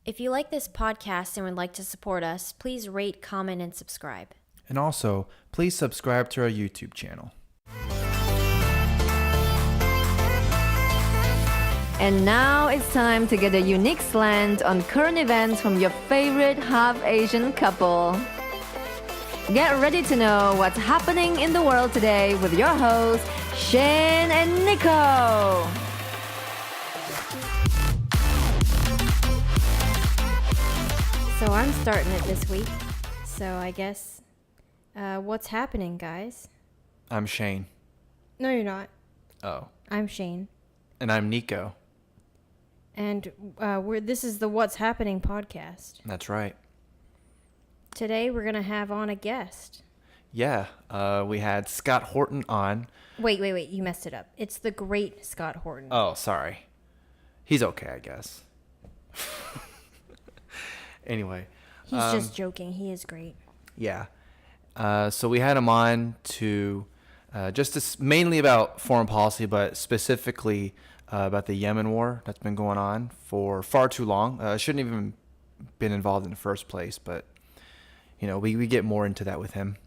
If you like this podcast and would like to support us, please rate, comment, and subscribe. And also, please subscribe to our YouTube channel. And now it's time to get a unique slant on current events from your favorite half-Asian couple. Get ready to know what's happening in the world today with your hosts, Shaine and Nico. So I'm starting it this week. So I guess, what's happening, guys? I'm Shaine. No, you're not. Oh. I'm Shaine. And I'm Nico. And this is the What's Happening podcast. That's right. Today we're going to have on a guest. Yeah, we had Scott Horton on. Wait. You messed it up. It's the great Scott Horton. Oh, sorry. He's okay, I guess. Anyway. He's just joking. He is great. Yeah. So we had him on to mainly about foreign policy, but specifically about the Yemen War that's been going on for far too long. Shouldn't have even been involved in the first place, but you know, we get more into that with him.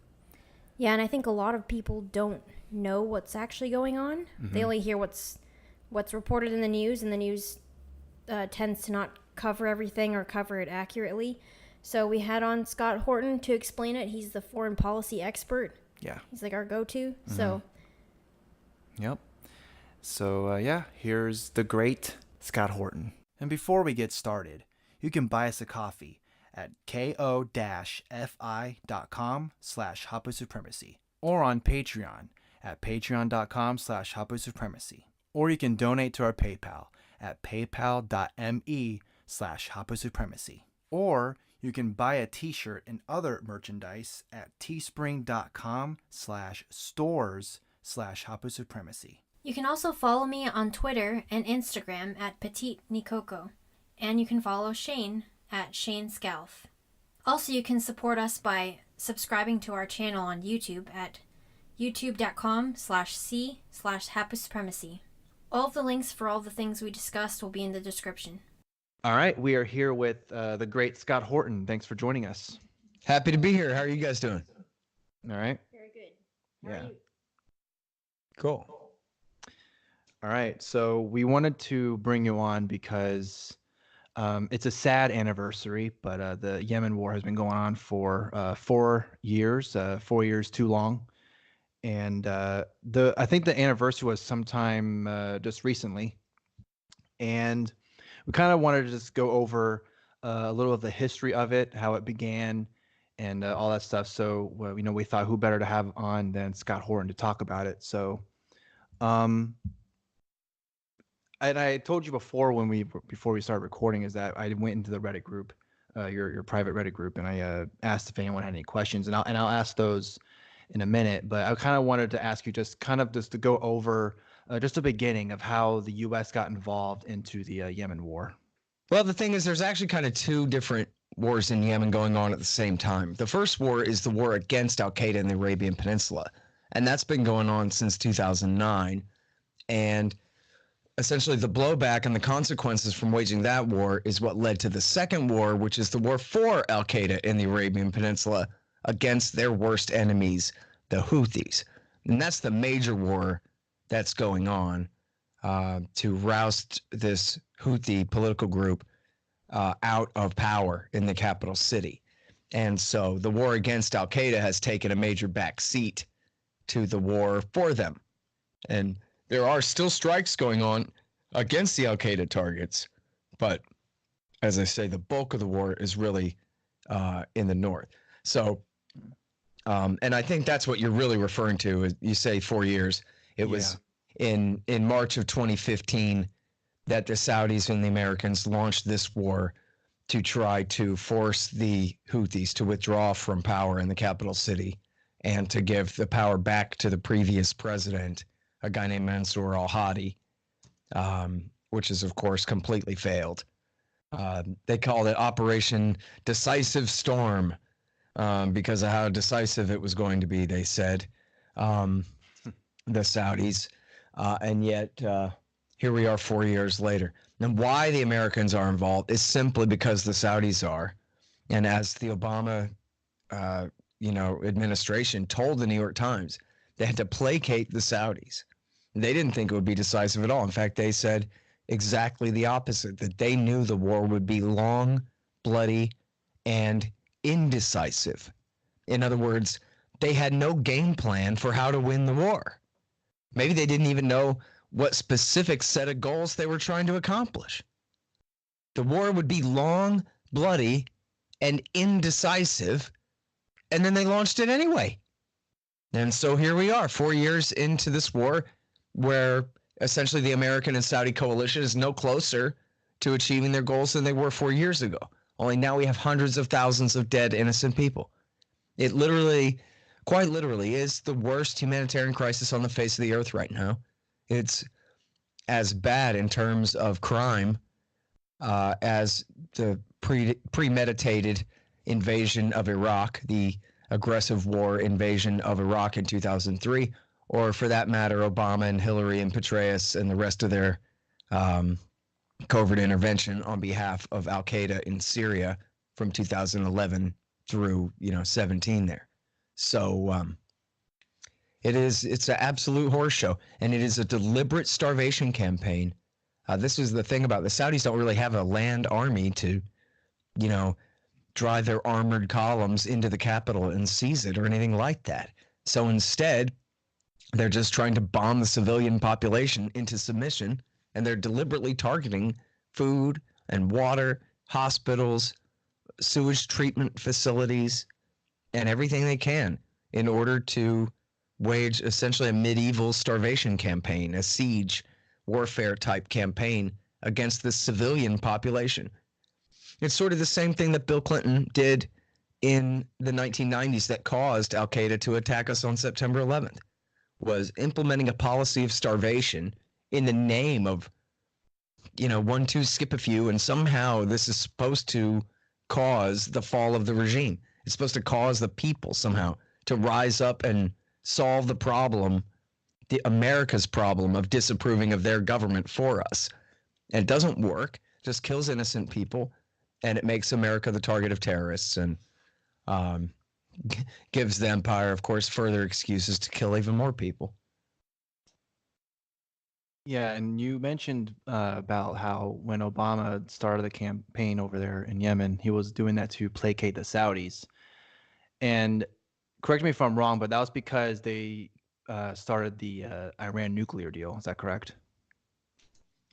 Yeah, and I think a lot of people don't know what's actually going on. Mm-hmm. They only hear what's reported in the news, and the news tends to not cover everything or cover it accurately. So we had on Scott Horton to explain it. He's the foreign policy expert. Yeah. He's like our go-to. Mm-hmm. So. Yep. So, here's the great Scott Horton. And before we get started, you can buy us a coffee at ko-fi.com/Hapu or on Patreon at patreon.com/Hapu. Or you can donate to our PayPal at paypal.me/Hapu. Or you can buy a t-shirt and other merchandise at teespring.com/stores/Hapu. You can also follow me on Twitter and Instagram at Petite Nikoko. And you can follow Shaine at Shaine Scalf. Also, you can support us by subscribing to our channel on YouTube at youtube.com/c/Hapu. All of the links for all the things we discussed will be in the description. All right, we are here with the great Scott Horton. Thanks for joining us. Happy to be here. How are you guys doing? All right. Very good. How are you? Cool. All right, so we wanted to bring you on because it's a sad anniversary, but the Yemen War has been going on for 4 years, 4 years too long. And I think the anniversary was sometime just recently. And we kind of wanted to just go over a little of the history of it, how it began, and all that stuff. So, we thought who better to have on than Scott Horton to talk about it. So, and I told you before before we started recording is that I went into the Reddit group, your private Reddit group, and I asked if anyone had any questions, and I'll ask those in a minute. But I kind of wanted to ask you just to go over just the beginning of how the U.S. got involved into the Yemen War. Well, the thing is, there's actually kind of two different wars in Yemen going on at the same time. The first war is the war against Al-Qaeda in the Arabian Peninsula, and that's been going on since 2009. And essentially, the blowback and the consequences from waging that war is what led to the second war, which is the war for Al-Qaeda in the Arabian Peninsula against their worst enemies, the Houthis. And that's the major war that's going on to roust this Houthi political group out of power in the capital city. And so the war against Al-Qaeda has taken a major back seat to the war for them. And there are still strikes going on against the Al-Qaeda targets, but as I say, the bulk of the war is really in the north. So, and I think that's what you're really referring to. Is you say 4 years. It was in March of 2015 that the Saudis and the Americans launched this war to try to force the Houthis to withdraw from power in the capital city and to give the power back to the previous president, a guy named Mansour al-Hadi, which has, of course, completely failed. They called it Operation Decisive Storm because of how decisive it was going to be, they said, the Saudis. And yet here we are 4 years later. And why the Americans are involved is simply because the Saudis are. And as the Obama, administration told the New York Times, they had to placate the Saudis. They didn't think it would be decisive at all. In fact, they said exactly the opposite, that they knew the war would be long, bloody, and indecisive. In other words, they had no game plan for how to win the war. Maybe they didn't even know what specific set of goals they were trying to accomplish. The war would be long, bloody, and indecisive, and then they launched it anyway. And so here we are, 4 years into this war, where essentially the American and Saudi coalition is no closer to achieving their goals than they were 4 years ago. Only now we have hundreds of thousands of dead, innocent people. It literally, quite literally, is the worst humanitarian crisis on the face of the earth right now. It's as bad in terms of crime as the premeditated invasion of Iraq, the aggressive war invasion of Iraq in 2003, or for that matter, Obama and Hillary and Petraeus and the rest of their covert intervention on behalf of Al-Qaeda in Syria from 2011 through 17 there. So it's an absolute horror show, and it is a deliberate starvation campaign. This is the thing about the Saudis don't really have a land army to, drive their armored columns into the capital and seize it or anything like that. So instead, they're just trying to bomb the civilian population into submission, and they're deliberately targeting food and water, hospitals, sewage treatment facilities, and everything they can in order to wage essentially a medieval starvation campaign, a siege warfare type campaign against the civilian population. It's sort of the same thing that Bill Clinton did in the 1990s that caused Al-Qaeda to attack us on September 11th, was implementing a policy of starvation in the name of, 1, 2, skip a few, and somehow this is supposed to cause the fall of the regime. It's supposed to cause the people somehow to rise up and solve the problem, America's problem of disapproving of their government for us. And it doesn't work, it just kills innocent people, and it makes America the target of terrorists, and gives the empire, of course, further excuses to kill even more people. Yeah, and you mentioned about how when Obama started the campaign over there in Yemen, he was doing that to placate the Saudis. And correct me if I'm wrong, but that was because they started the Iran nuclear deal. Is that correct?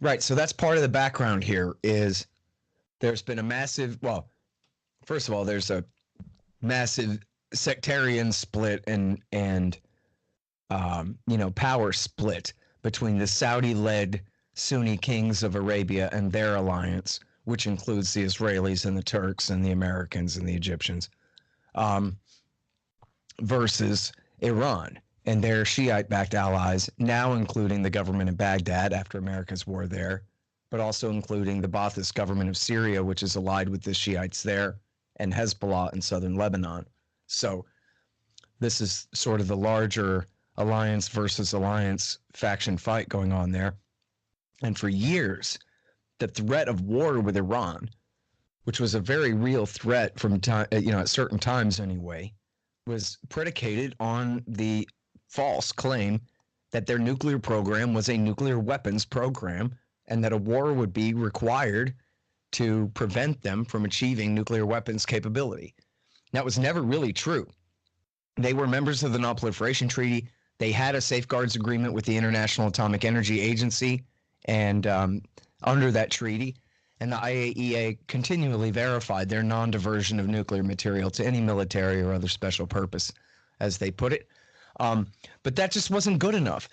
Right. So that's part of the background here is there's been a massive, well, first of all, there's a massive sectarian split and power split between the Saudi-led Sunni kings of Arabia and their alliance, which includes the Israelis and the Turks and the Americans and the Egyptians, versus Iran and their Shiite-backed allies, now including the government in Baghdad after America's war there, but also including the Ba'athist government of Syria, which is allied with the Shiites there, and Hezbollah in southern Lebanon. So this is sort of the larger alliance versus alliance faction fight going on there. And for years, the threat of war with Iran, which was a very real threat from time, at certain times anyway, was predicated on the false claim that their nuclear program was a nuclear weapons program and that a war would be required to prevent them from achieving nuclear weapons capability. That was never really true. They were members of the Non-Proliferation Treaty. They had a safeguards agreement with the International Atomic Energy Agency, and under that treaty, and the IAEA continually verified their non-diversion of nuclear material to any military or other special purpose, as they put it. But that just wasn't good enough.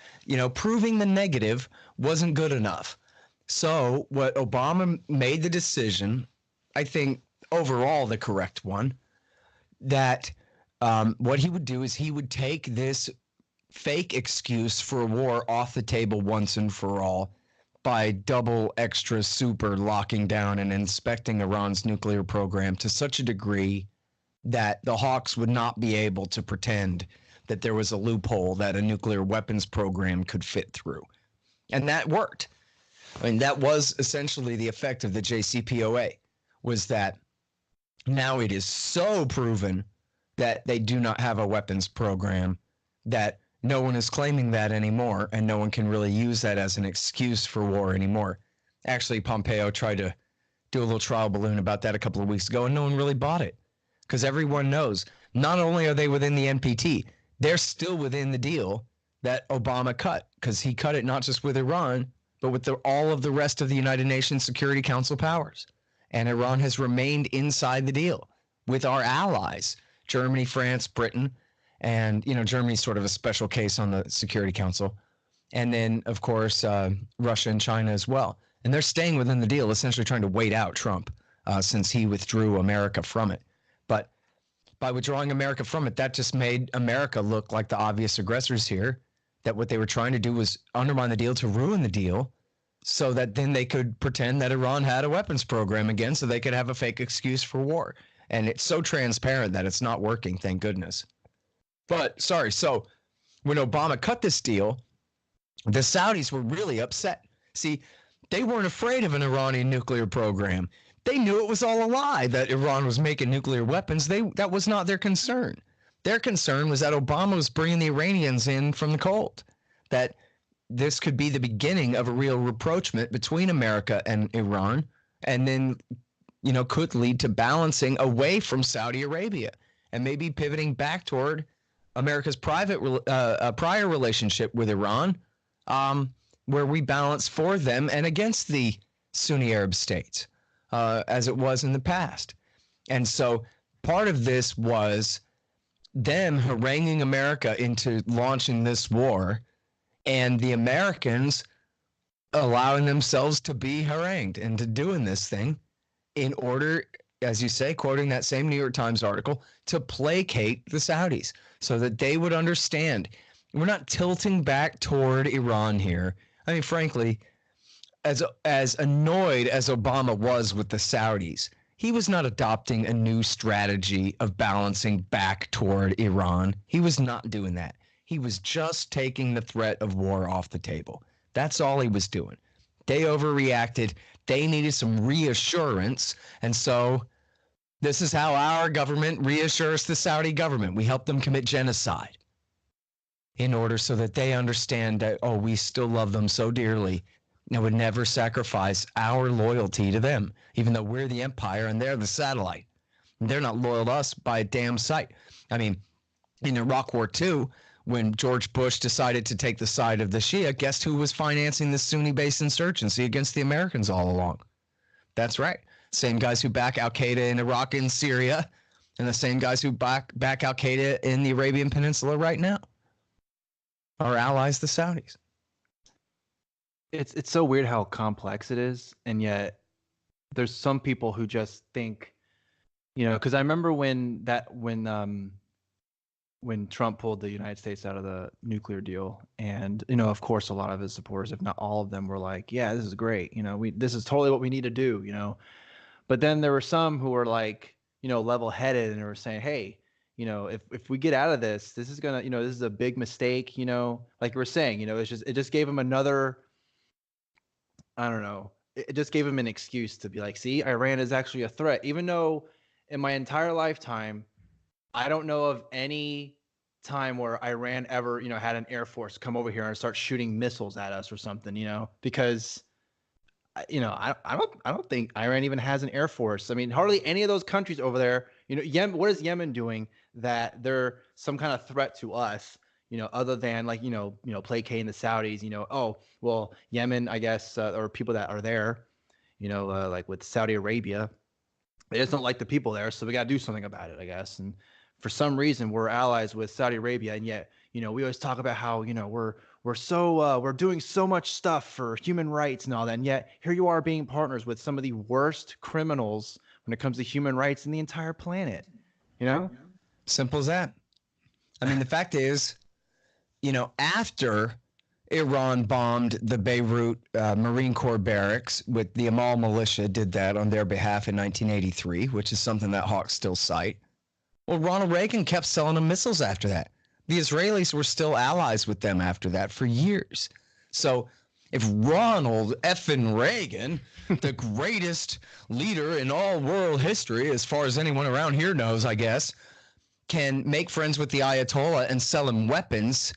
Proving the negative wasn't good enough. So what Obama made the decision, I think overall the correct one, that what he would do is he would take this fake excuse for a war off the table once and for all by double extra super locking down and inspecting Iran's nuclear program to such a degree that the hawks would not be able to pretend that there was a loophole that a nuclear weapons program could fit through. And that worked. I mean, that was essentially the effect of the JCPOA, was that now it is so proven that they do not have a weapons program that no one is claiming that anymore, and no one can really use that as an excuse for war anymore. Actually, Pompeo tried to do a little trial balloon about that a couple of weeks ago, and no one really bought it, because everyone knows not only are they within the NPT, they're still within the deal that Obama cut, because he cut it not just with Iran, but with all of the rest of the United Nations Security Council powers. And Iran has remained inside the deal with our allies, Germany, France, Britain, and, you know, Germany's sort of a special case on the Security Council. And then, of course, Russia and China as well. And they're staying within the deal, essentially trying to wait out Trump since he withdrew America from it. But by withdrawing America from it, that just made America look like the obvious aggressors here, that what they were trying to do was undermine the deal to ruin the deal, so that then they could pretend that Iran had a weapons program again, so they could have a fake excuse for war. And it's so transparent that it's not working, thank goodness. But, sorry, so when Obama cut this deal, the Saudis were really upset. See, they weren't afraid of an Iranian nuclear program. They knew it was all a lie that Iran was making nuclear weapons. That was not their concern. Their concern was that Obama was bringing the Iranians in from the cold, that this could be the beginning of a real rapprochement between America and Iran, and then, you know, could lead to balancing away from Saudi Arabia and maybe pivoting back toward America's prior relationship with Iran, where we balance for them and against the Sunni Arab states, as it was in the past. And so part of this was them haranguing America into launching this war, and the Americans allowing themselves to be harangued into doing this thing in order, as you say, quoting that same New York Times article, to placate the Saudis so that they would understand we're not tilting back toward Iran here. I mean, frankly, as annoyed as Obama was with the Saudis, he was not adopting a new strategy of balancing back toward Iran. He was not doing that. He was just taking the threat of war off the table. That's all he was doing. They overreacted. They needed some reassurance. And so this is how our government reassures the Saudi government. We help them commit genocide in order so that they understand that, oh, we still love them so dearly and would never sacrifice our loyalty to them, even though we're the empire and they're the satellite. They're not loyal to us by a damn sight. I mean, in Iraq War II, when George Bush decided to take the side of the Shia, guess who was financing the Sunni-based insurgency against the Americans all along? That's right. Same guys who back al-Qaeda in Iraq and Syria, and the same guys who back al-Qaeda in the Arabian Peninsula right now. Our allies, the Saudis. It's so weird how complex it is, and yet there's some people who just think, you know, because I remember when Trump pulled the United States out of the nuclear deal, and, you know, of course, a lot of his supporters, if not all of them, were like, yeah, this is great. You know, this is totally what we need to do, you know. But then there were some who were like, you know, level-headed, and were saying, hey, you know, if we get out of this, this is gonna, you know, this is a big mistake, you know, like you were saying, you know, it just gave him another, I don't know, it just gave him an excuse to be like, see, Iran is actually a threat, even though in my entire lifetime, I don't know of any time where Iran ever, you know, had an air force come over here and start shooting missiles at us or something, you know, because, you know, I don't think Iran even has an air force. I mean, hardly any of those countries over there, you know, what is Yemen doing that they're some kind of threat to us, you know, other than like, you know, placating the Saudis, you know, oh, well, Yemen, I guess, or people that are there, you know, like with Saudi Arabia, they just don't like the people there. So we got to do something about it, I guess. And for some reason, we're allies with Saudi Arabia. And yet, you know, we always talk about how, you know, we're doing so much stuff for human rights and all that. And yet here you are being partners with some of the worst criminals when it comes to human rights in the entire planet, you know? Simple as that. I mean, the fact is, you know, after Iran bombed the Beirut Marine Corps barracks with the Amal militia, did that on their behalf in 1983, which is something that Hawks still cite. Well, Ronald Reagan kept selling them missiles after that. The Israelis were still allies with them after that for years. So If Ronald effing Reagan, the greatest leader in all world history, as far as anyone around here knows, I guess, can make friends with the Ayatollah and sell him weapons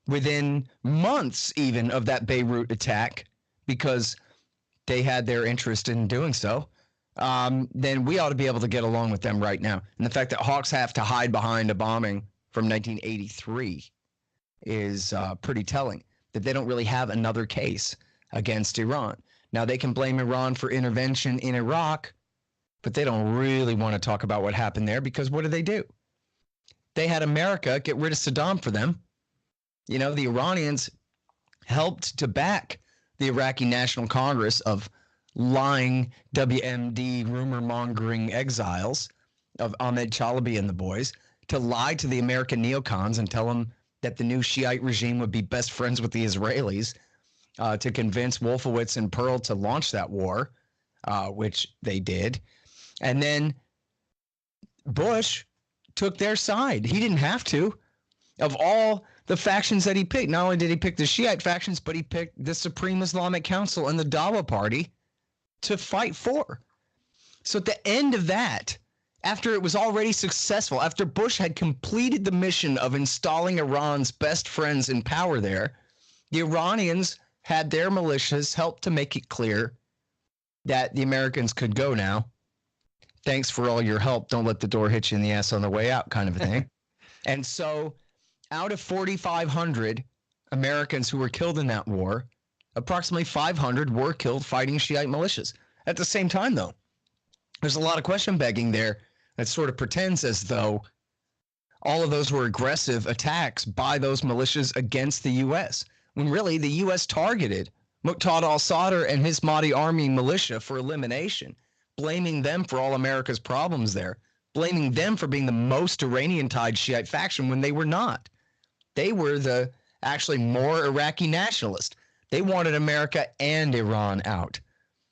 within months even of that Beirut attack because they had their interest in doing so, then we ought to be able to get along with them right now. And the fact that Hawks have to hide behind a bombing from 1983 is pretty telling, that they don't really have another case against Iran. Now, they can blame Iran for intervention in Iraq, but they don't really want to talk about what happened there because what do? They had America get rid of Saddam for them. You know, the Iranians helped to back the Iraqi National Congress of lying WMD rumor-mongering exiles of Ahmed Chalabi and the boys to lie to the American neocons and tell them that the new Shiite regime would be best friends with the Israelis, to convince Wolfowitz and Pearl to launch that war, which they did. And then Bush took their side. He didn't have to. Of all the factions that he picked, not only did he pick the Shiite factions, but he picked the Supreme Islamic Council and the Dawa Party to fight for. So at the end of that, after it was already successful, after Bush had completed the mission of installing Iran's best friends in power there, the Iranians had their militias help to make it clear that the Americans could go now. Thanks for all your help. Don't let the door hit you in the ass on the way out, kind of a thing. And so out of 4,500 Americans who were killed in that war, approximately 500 were killed fighting Shiite militias. At the same time, though, there's a lot of question begging there that sort of pretends as though all of those were aggressive attacks by those militias against the U.S., when really the U.S. targeted Muqtada al-Sadr and his Mahdi army militia for elimination, blaming them for all America's problems there, blaming them for being the most Iranian-tied Shiite faction when they were not. They were the actually more Iraqi nationalist. They wanted America and Iran out,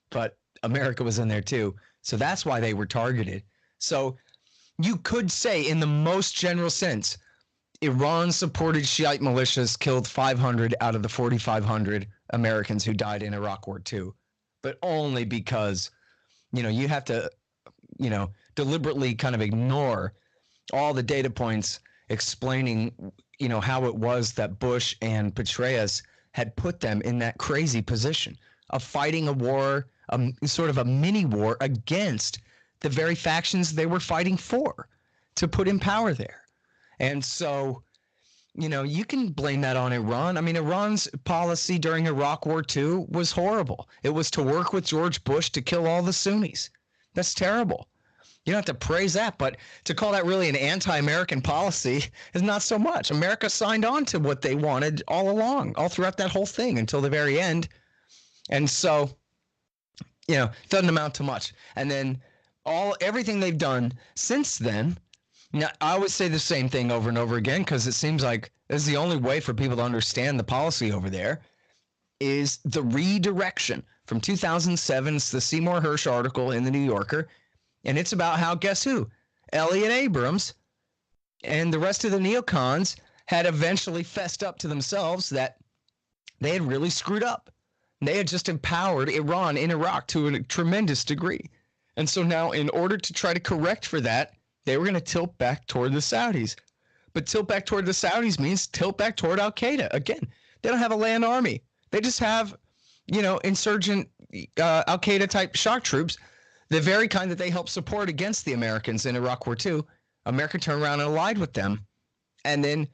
but America was in there too. So that's why they were targeted. So you could say in the most general sense, Iran-supported Shiite militias killed 500 out of the 4,500 Americans who died in Iraq War II, but only because, you have to, deliberately kind of ignore all the data points explaining, how it was that Bush and Petraeus had put them in that crazy position of fighting a war, sort of a mini war against the very factions they were fighting for to put in power there. And so, you can blame that on Iran. I mean, Iran's policy during Iraq War II was horrible. It was to work with George Bush to kill all the Sunnis. That's terrible. You don't have to praise that, but to call that really an anti-American policy is not so much. America signed on to what they wanted all along, all throughout that whole thing until the very end. And so, it doesn't amount to much. And then everything they've done since then, I always say the same thing over and over again because it seems like it's the only way for people to understand the policy over there, is the redirection. From 2007, it's the Seymour Hersh article in the New Yorker, and it's about how, guess who? Elliot Abrams and the rest of the neocons had eventually fessed up to themselves that they had really screwed up. They had just empowered Iran in Iraq to a tremendous degree. And so now, in order to try to correct for that, they were going to tilt back toward the Saudis. But tilt back toward the Saudis means tilt back toward Al-Qaeda. Again, they don't have a land army. They just have, insurgent Al-Qaeda type shock troops, the very kind that they helped support against the Americans in Iraq War II. America turned around and allied with them. And then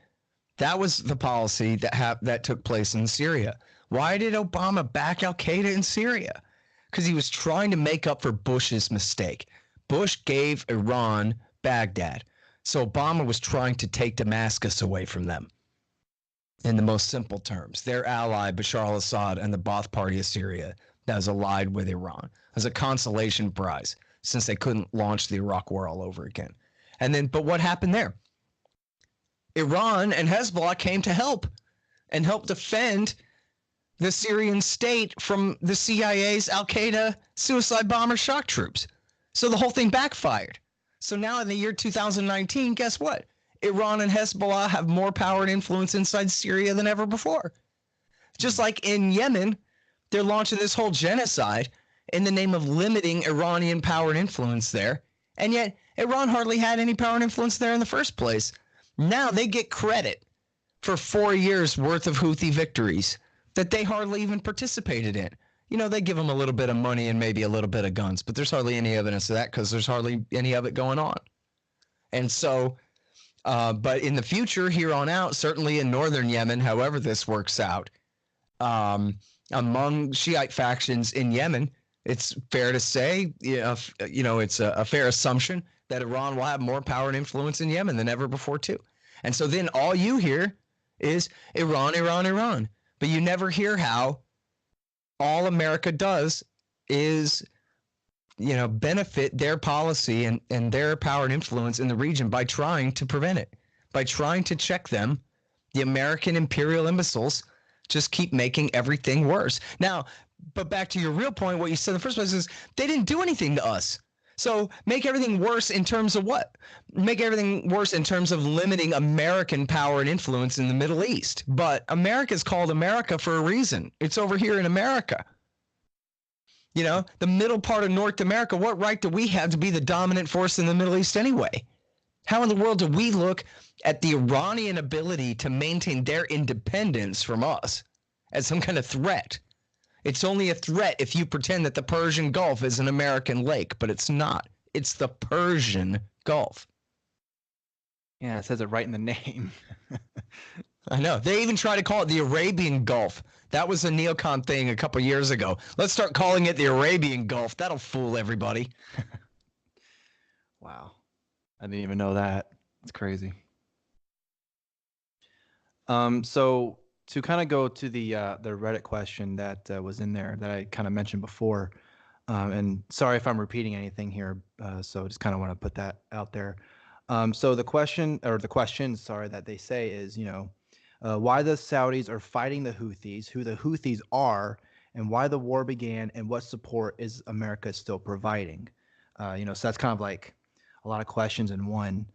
that was the policy that took place in Syria. Why did Obama back Al-Qaeda in Syria? Because he was trying to make up for Bush's mistake. Bush gave Iran Baghdad. So Obama was trying to take Damascus away from them. In the most simple terms, their ally Bashar al-Assad and the Ba'ath Party of Syria that was allied with Iran as a consolation prize, since they couldn't launch the Iraq War all over again. But what happened there? Iran and Hezbollah came to help and help defend the Syrian state from the CIA's Al-Qaeda suicide bomber shock troops. So the whole thing backfired. So now in the year 2019, guess what? Iran and Hezbollah have more power and influence inside Syria than ever before. Just like in Yemen, They're launching this whole genocide in the name of limiting Iranian power and influence there. And yet Iran hardly had any power and influence there in the first place. Now they get credit for 4 years worth of Houthi victories that they hardly even participated in. You know, they give them a little bit of money and maybe a little bit of guns, but there's hardly any evidence of that because there's hardly any of it going on. And so, but in the future, here on out, certainly in northern Yemen, however this works out, among Shiite factions in Yemen, it's fair to say, it's a fair assumption that Iran will have more power and influence in Yemen than ever before too. And so then all you hear is Iran, Iran, Iran. But you never hear how all America does is, benefit their policy and their power and influence in the region by trying to prevent it, by trying to check them. The American imperial imbeciles just keep making everything worse. Now, but back to your real point, what you said in the first place is they didn't do anything to us. So make everything worse in terms of what? Make everything worse in terms of limiting American power and influence in the Middle East. But America's called America for a reason. It's over here in America. The middle part of North America, what right do we have to be the dominant force in the Middle East anyway? How in the world do we look at the Iranian ability to maintain their independence from us as some kind of threat? It's only a threat if you pretend that the Persian Gulf is an American lake, but it's not. It's the Persian Gulf. Yeah, it says it right in the name. I know. They even try to call it the Arabian Gulf. That was a neocon thing a couple years ago. Let's start calling it the Arabian Gulf. That'll fool everybody. Wow. I didn't even know that. It's crazy. So to kind of go to the Reddit question that was in there that I kind of mentioned before, and sorry if I'm repeating anything here, so just kind of want to put that out there. So the question that they say is, why the Saudis are fighting the Houthis, who the Houthis are, and why the war began, and what support is America still providing. So that's kind of like a lot of questions in one.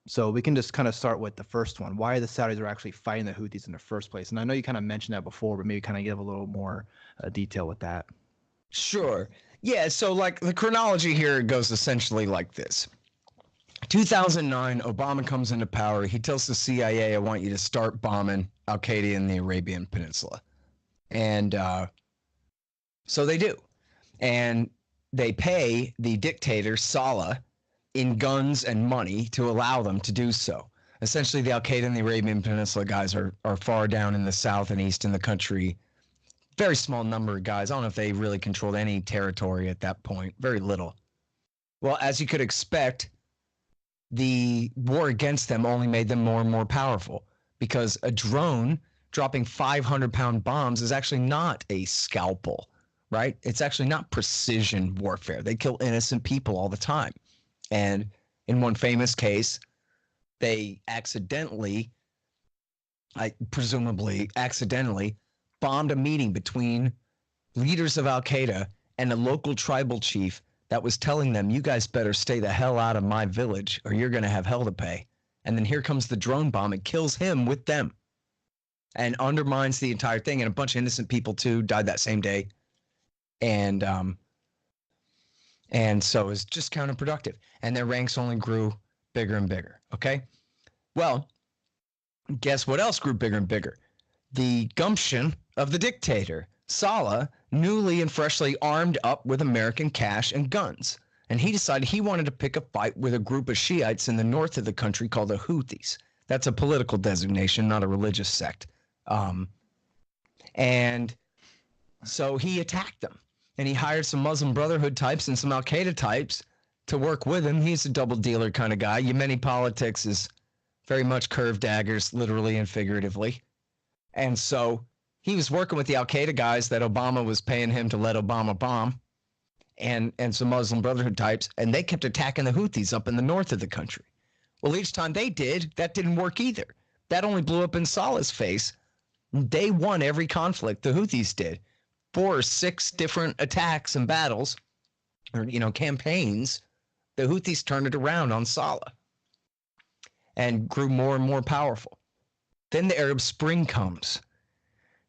So we can just kind of start with the first one. Why the Saudis are actually fighting the Houthis in the first place. And I know you kind of mentioned that before, but maybe kind of give a little more detail with that. Sure. Yeah, so like the chronology here goes essentially like this. 2009, Obama comes into power. He tells the CIA, I want you to start bombing Al-Qaeda in the Arabian Peninsula. And so they do. And they pay the dictator, Saleh, in guns and money to allow them to do so. Essentially, the Al-Qaeda and the Arabian Peninsula guys are far down in the south and east in the country. Very small number of guys. I don't know if they really controlled any territory at that point. Very little. Well, as you could expect, the war against them only made them more and more powerful, because a drone dropping 500-pound bombs is actually not a scalpel, right? It's actually not precision warfare. They kill innocent people all the time. And in one famous case, they presumably accidentally, bombed a meeting between leaders of Al-Qaeda and a local tribal chief that was telling them, you guys better stay the hell out of my village or you're going to have hell to pay. And then here comes the drone bomb and kills him with them and undermines the entire thing. And a bunch of innocent people too died that same day. And so it's just counterproductive. And their ranks only grew bigger and bigger. Okay. Well, guess what else grew bigger and bigger? The gumption of the dictator, Saleh, newly and freshly armed up with American cash and guns. And he decided he wanted to pick a fight with a group of Shiites in the north of the country called the Houthis. That's a political designation, not a religious sect. And so he attacked them. And he hired some Muslim Brotherhood types and some Al-Qaeda types to work with him. He's a double dealer kind of guy. Yemeni politics is very much curved daggers, literally and figuratively. And so he was working with the Al-Qaeda guys that Obama was paying him to let Obama bomb, and some Muslim Brotherhood types, and they kept attacking the Houthis up in the north of the country. Well, each time they did, that didn't work either. That only blew up in Saleh's face. They won every conflict, the Houthis did. 4 or 6 different attacks and battles, or campaigns, the Houthis turned it around on Saleh and grew more and more powerful. Then the Arab Spring comes.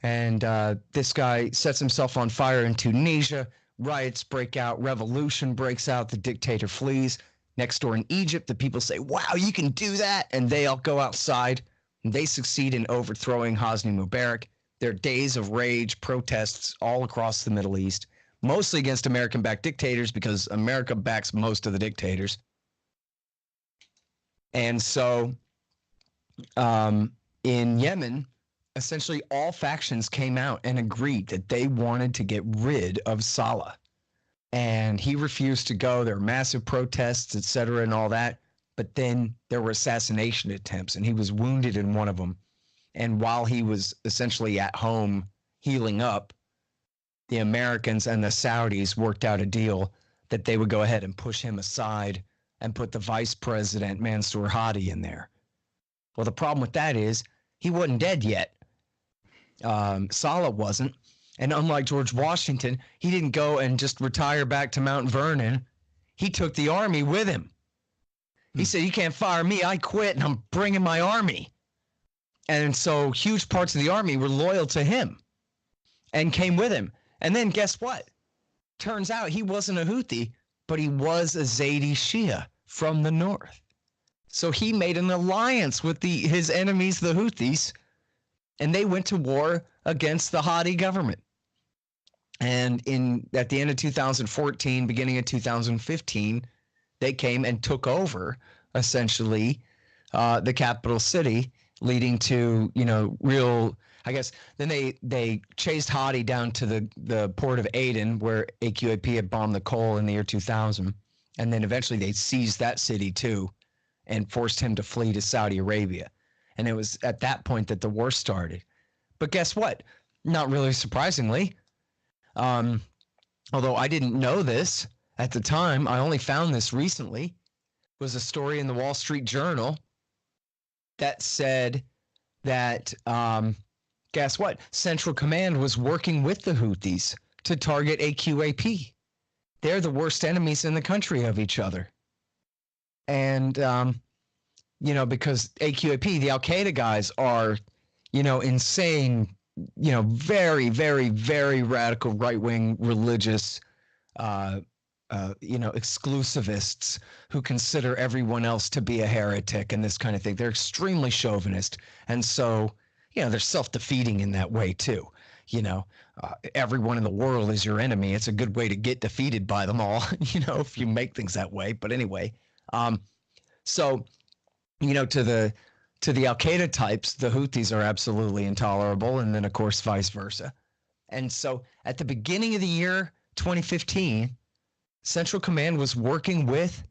And this guy sets himself on fire in Tunisia. Riots break out. Revolution breaks out. The dictator flees. Next door in Egypt, the people say, wow, you can do that. And they all go outside. And they succeed in overthrowing Hosni Mubarak. There are days of rage, protests all across the Middle East, mostly against American-backed dictators because America backs most of the dictators. And so in Yemen, essentially all factions came out and agreed that they wanted to get rid of Saleh. And he refused to go. There were massive protests, et cetera, and all that. But then there were assassination attempts, and he was wounded in one of them. And while he was essentially at home healing up, the Americans and the Saudis worked out a deal that they would go ahead and push him aside and put the vice president, Mansour Hadi, in there. Well, the problem with that is he wasn't dead yet. Saleh wasn't. And unlike George Washington, he didn't go and just retire back to Mount Vernon. He took the army with him. He said, you can't fire me. I quit and I'm bringing my army. And so huge parts of the army were loyal to him and came with him. And then guess what? Turns out he wasn't a Houthi, but he was a Zaydi Shia from the north. So he made an alliance with his enemies, the Houthis, and they went to war against the Hadi government. And at the end of 2014, beginning of 2015, they came and took over, essentially, the capital city, leading to, real, I guess, then they chased Hadi down to the port of Aden, where AQAP had bombed the coal in the year 2000. And then eventually they seized that city too and forced him to flee to Saudi Arabia. And it was at that point that the war started. But guess what? Not really surprisingly, although I didn't know this at the time, I only found this recently, was a story in the Wall Street Journal that said that, guess what? Central Command was working with the Houthis to target AQAP. They're the worst enemies in the country of each other. And, because AQAP, the Al-Qaeda guys are, insane, very, very, very radical right-wing religious, exclusivists who consider everyone else to be a heretic and this kind of thing. They're extremely chauvinist. And so, they're self-defeating in that way too. Everyone in the world is your enemy. It's a good way to get defeated by them all, if you make things that way. But anyway, so, to the Al-Qaeda types, the Houthis are absolutely intolerable. And then, of course, vice versa. And so at the beginning of the year 2015, Central Command was working with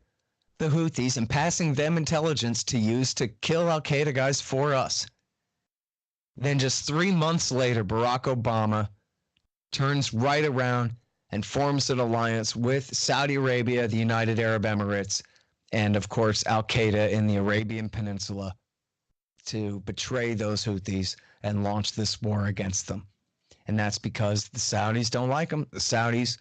the Houthis and passing them intelligence to use to kill Al-Qaeda guys for us. Then just 3 months later, Barack Obama turns right around and forms an alliance with Saudi Arabia, the United Arab Emirates, and of course Al-Qaeda in the Arabian Peninsula to betray those Houthis and launch this war against them. And that's because the Saudis don't like them. The Saudis,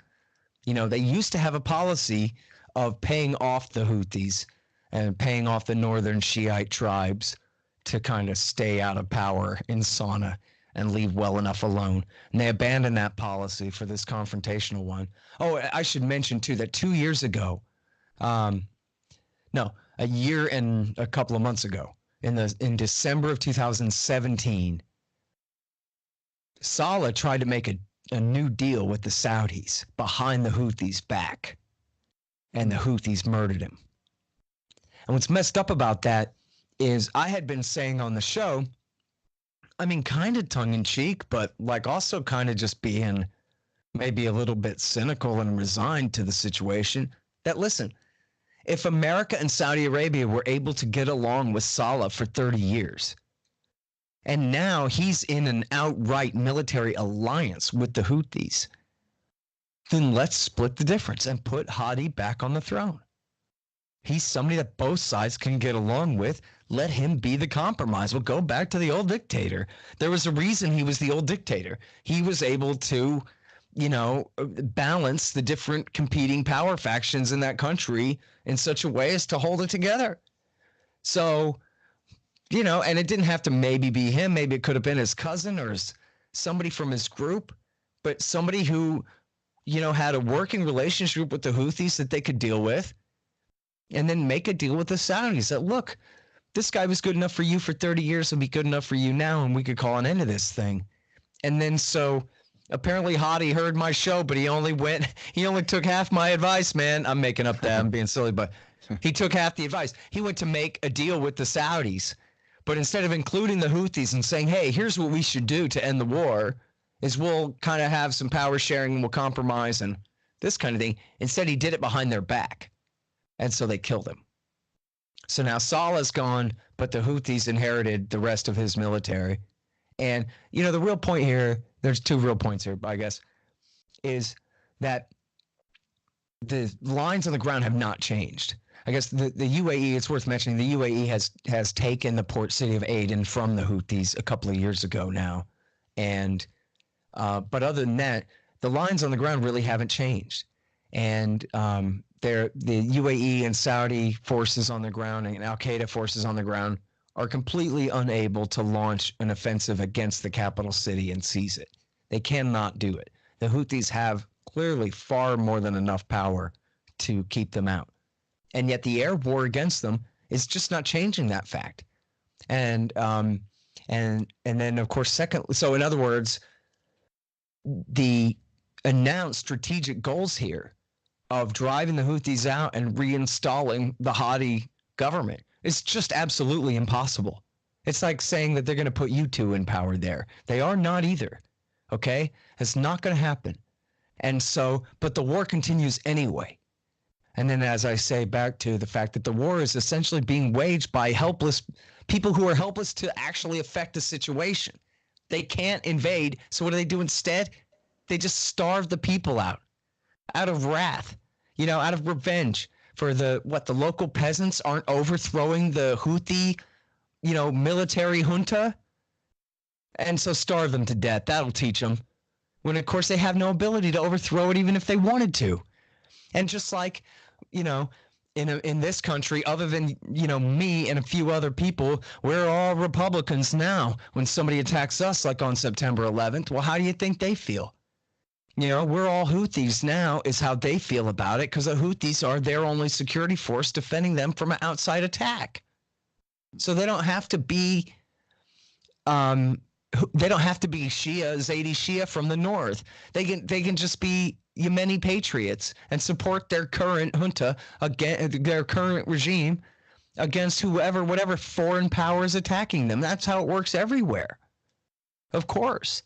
they used to have a policy of paying off the Houthis and paying off the northern Shiite tribes to kind of stay out of power in Sana'a and leave well enough alone. And they abandoned that policy for this confrontational one. Oh, I should mention too that 2 years ago, a year and a couple of months ago, in December of 2017, Saleh tried to make a new deal with the Saudis behind the Houthis' back, and the Houthis murdered him. And what's messed up about that is I had been saying on the show, kind of tongue-in-cheek, but also kind of just being maybe a little bit cynical and resigned to the situation, that listen, if America and Saudi Arabia were able to get along with Saleh for 30 years, and now he's in an outright military alliance with the Houthis, then let's split the difference and put Hadi back on the throne. He's somebody that both sides can get along with. Let him be the compromise. We'll go back to the old dictator. There was a reason he was the old dictator. He was able to, balance the different competing power factions in that country in such a way as to hold it together. So, and it didn't have to maybe be him. Maybe it could have been his cousin or his somebody from his group, but somebody who, had a working relationship with the Houthis that they could deal with, and then make a deal with the Saudis that, look, this guy was good enough for you for 30 years, he'll be good enough for you now, and we could call an end to this thing. And then so apparently Hadi heard my show, but he only took half my advice, man. I'm making up that, I'm being silly, but he took half the advice. He went to make a deal with the Saudis, but instead of including the Houthis and saying, hey, here's what we should do to end the war, is we'll kind of have some power sharing and we'll compromise and this kind of thing. Instead, he did it behind their back. And so they killed him. So now Saleh's gone, but the Houthis inherited the rest of his military. And, the real point here, there's two real points here, I guess, is that the lines on the ground have not changed. I guess the UAE, it's worth mentioning, the UAE has taken the port city of Aden from the Houthis a couple of years ago now. And but other than that, the lines on the ground really haven't changed. And the UAE and Saudi forces on the ground and Al-Qaeda forces on the ground are completely unable to launch an offensive against the capital city and seize it. They cannot do it. The Houthis have clearly far more than enough power to keep them out. And yet the air war against them is just not changing that fact. And then of course, so in other words, the announced strategic goals here of driving the Houthis out and reinstalling the Hadi government is just absolutely impossible. It's like saying that they're going to put you two in power there. They are not either. Okay? It's not going to happen. And so, but the war continues anyway. And then, as I say, back to the fact that the war is essentially being waged by helpless people who are helpless to actually affect the situation. They can't invade. So what do instead? They just starve the people out of wrath, out of revenge for the local peasants aren't overthrowing the Houthi, military junta. And so starve them to death. That'll teach them. When, of course, they have no ability to overthrow it even if they wanted to. And just like, in this country, other than, me and a few other people, we're all Republicans now. When somebody attacks us, like on September 11th, well, how do you think they feel? We're all Houthis now is how they feel about it, because the Houthis are their only security force defending them from an outside attack. So they don't have to be Shia, Zaidi Shia from the north. They can just be Yemeni patriots and support their current junta, their current regime, against whatever foreign power is attacking them. That's how it works everywhere, of course.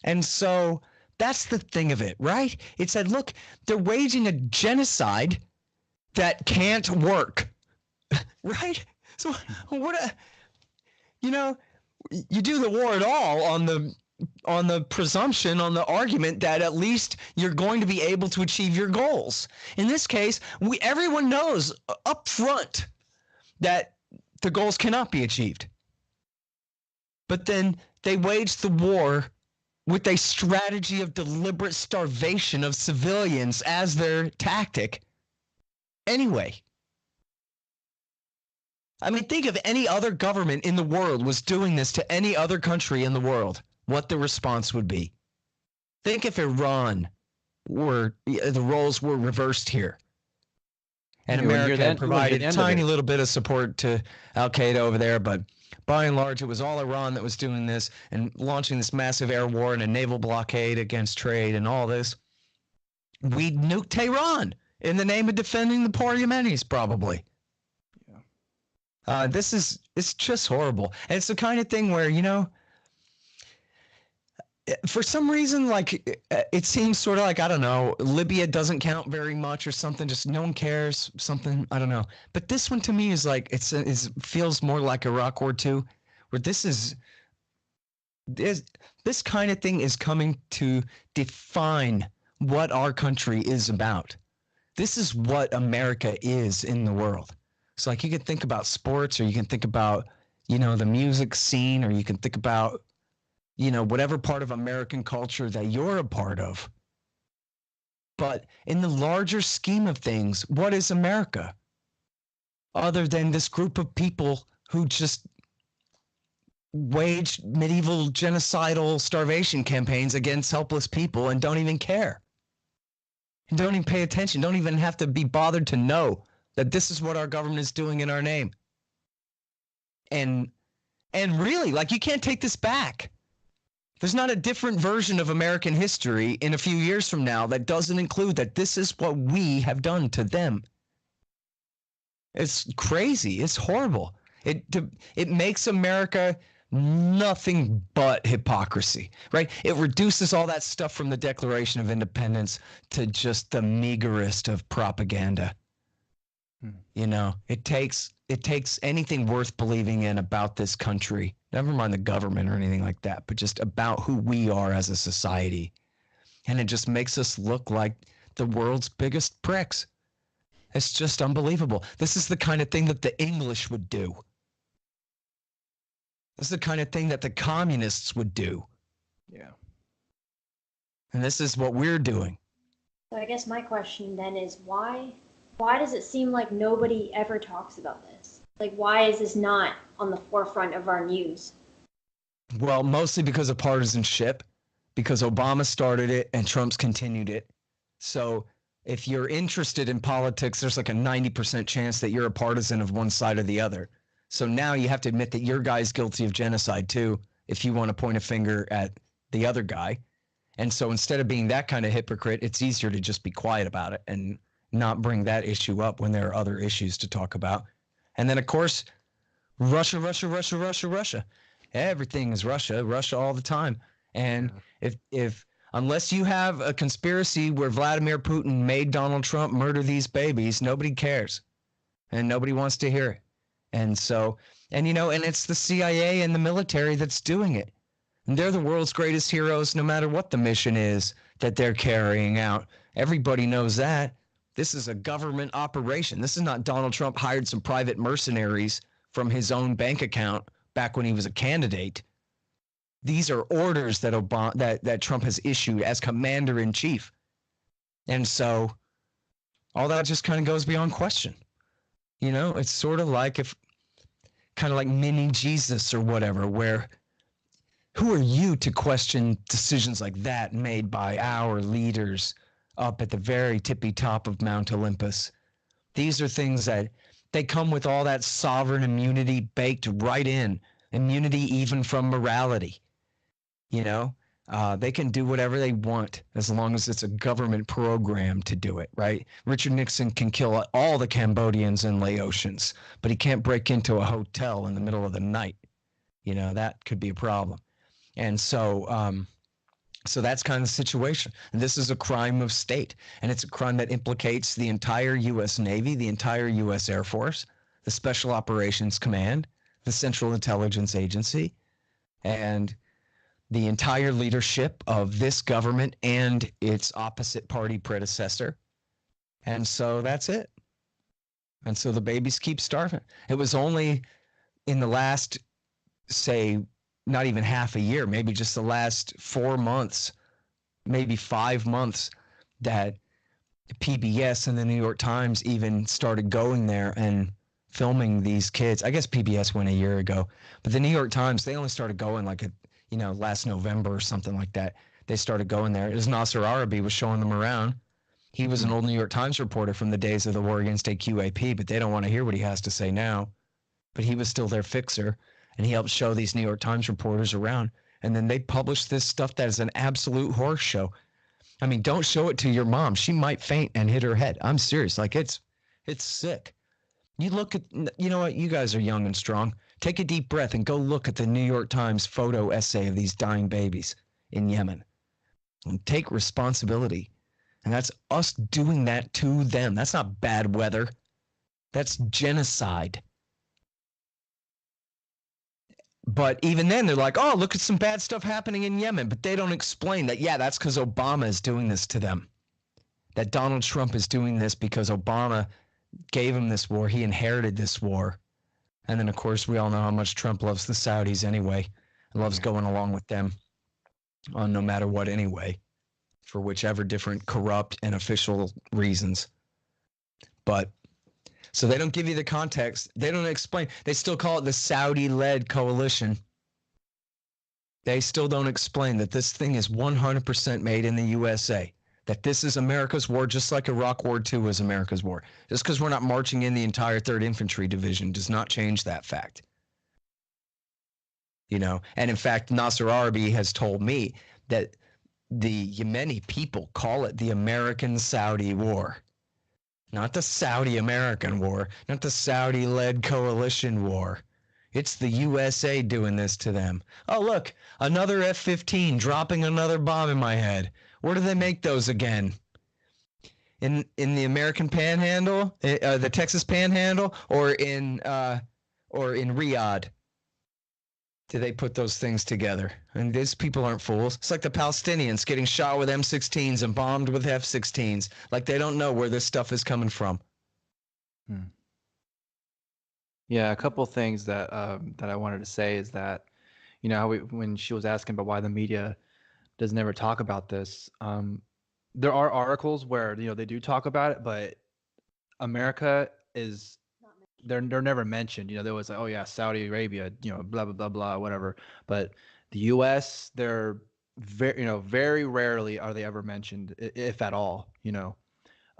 And so that's the thing of it, right? It said, look, they're waging a genocide that can't work, right? So you do the war at all on the presumption, on the argument that at least you're going to be able to achieve your goals. In this case, everyone knows up front that the goals cannot be achieved. But then they waged the war with a strategy of deliberate starvation of civilians as their tactic. Anyway, I mean, think of any other government in the world was doing this to any other country in the world, what the response would be. Think if Iran the roles were reversed here. And America had provided a tiny little bit of support to Al-Qaeda over there, but by and large, it was all Iran that was doing this and launching this massive air war and a naval blockade against trade and all this. We'd nuke Tehran in the name of defending the poor Yemenis, probably. Yeah. It's just horrible. And it's the kind of thing where, for some reason, like, it seems sort of like, I don't know, Libya doesn't count very much or something. Just no one cares, something, I don't know. But this one to me is like, it feels more like Iraq War II, where this kind of thing is coming to define what our country is about. This is what America is in the world. So like, you can think about sports, or you can think about, the music scene, or you can think about, whatever part of American culture that you're a part of. But in the larger scheme of things, what is America? Other than this group of people who just wage medieval genocidal starvation campaigns against helpless people and don't even care. And don't even pay attention. Don't even have to be bothered to know that this is what our government is doing in our name. And really, like, you can't take this back. There's not a different version of American history in a few years from now that doesn't include that this is what we have done to them. It's crazy. It's horrible. It makes America nothing but hypocrisy, right? It reduces all that stuff from the Declaration of Independence to just the meagerest of propaganda. You know, it takes anything worth believing in about this country, never mind the government or anything like that, but just about who we are as a society. And it just makes us look like the world's biggest pricks. It's just unbelievable. This is the kind of thing that the English would do. This is the kind of thing that the communists would do. Yeah. And this is what we're doing. So I guess my question then is why does it seem like nobody ever talks about this? Like, why is this not on the forefront of our news? Well, mostly because of partisanship, because Obama started it and Trump's continued it. So if you're interested in politics, there's like a 90% chance that you're a partisan of one side or the other. So now you have to admit that your guy's guilty of genocide too, if you want to point a finger at the other guy. And so instead of being that kind of hypocrite, it's easier to just be quiet about it and not bring that issue up when there are other issues to talk about. And then, of course, Russia. Everything is Russia all the time. And if unless you have a conspiracy where Vladimir Putin made Donald Trump murder these babies, nobody cares. And nobody wants to hear it. And so, and it's the CIA and the military that's doing it. And they're the world's greatest heroes no matter what the mission is that they're carrying out. Everybody knows that. This is a government operation. This is not Donald Trump hired some private mercenaries from his own bank account back when he was a candidate. These are orders that Trump has issued as commander in chief. And so all that just kind of goes beyond question. It's sort of like kind of like mini Jesus or whatever, where who are you to question decisions like that made by our leaders up at the very tippy top of Mount Olympus? These are things that they come with all that sovereign immunity baked right in, immunity even from morality. They can do whatever they want as long as it's a government program to do it, right? Richard Nixon can kill all the Cambodians in Laotians, but he can't break into a hotel in the middle of the night. That could be a problem. And so that's kind of the situation. And this is a crime of state. And it's a crime that implicates the entire U.S. Navy, the entire U.S. Air Force, the Special Operations Command, the Central Intelligence Agency, and the entire leadership of this government and its opposite party predecessor. And so that's it. And so the babies keep starving. It was only in the last, say, not even half a year, maybe just the last 4 months, maybe 5 months, that PBS and the New York Times even started going there and filming these kids. I guess PBS went a year ago, but the New York Times, they only started going like last November or something like that. They started going there. It was Nasser Arabi was showing them around. He was an old New York Times reporter from the days of the war against AQAP, but they don't want to hear what he has to say now. But he was still their fixer, and he helped show these New York Times reporters around. And then they published this stuff that is an absolute horse show. I mean, don't show it to your mom. She might faint and hit her head. I'm serious. Like, it's sick. You look at, you know what? You guys are young and strong. Take a deep breath and go look at the New York Times photo essay of these dying babies in Yemen. And take responsibility. And that's us doing that to them. That's not bad weather. That's genocide. But even then, they're like, oh, look at some bad stuff happening in Yemen. But they don't explain that, yeah, that's because Obama is doing this to them. That Donald Trump is doing this because Obama gave him this war. He inherited this war. And then, of course, we all know how much Trump loves the Saudis anyway. Loves going along with them on no matter what anyway, for whichever different corrupt and official reasons. But so they don't give you the context. They don't explain. They still call it the Saudi-led coalition. They still don't explain that this thing is 100% made in the USA, that this is America's war, just like Iraq War II was America's war. Just because we're not marching in the entire 3rd Infantry Division does not change that fact. You know, and in fact, Nasser Arabi has told me that the Yemeni people call it the American-Saudi War. Not the Saudi-American war, not the Saudi-led coalition war. It's the USA doing this to them. Oh, look, another F-15 dropping another bomb in my head. Where do they make those again? In the American Panhandle, the Texas Panhandle, or in Riyadh? Do they put those things together? And these people aren't fools. It's like the Palestinians getting shot with M16s and bombed with F-16s. Like they don't know where this stuff is coming from. Yeah, a couple things that that I wanted to say is that, you know, how when she was asking about why the media does never talk about this, there are articles where, you know, they do talk about it, but America is they're never mentioned. You know, there was like, oh yeah, Saudi Arabia, you know, blah blah blah blah, whatever. But the U.S., they're very rarely are they ever mentioned, if at all. You know,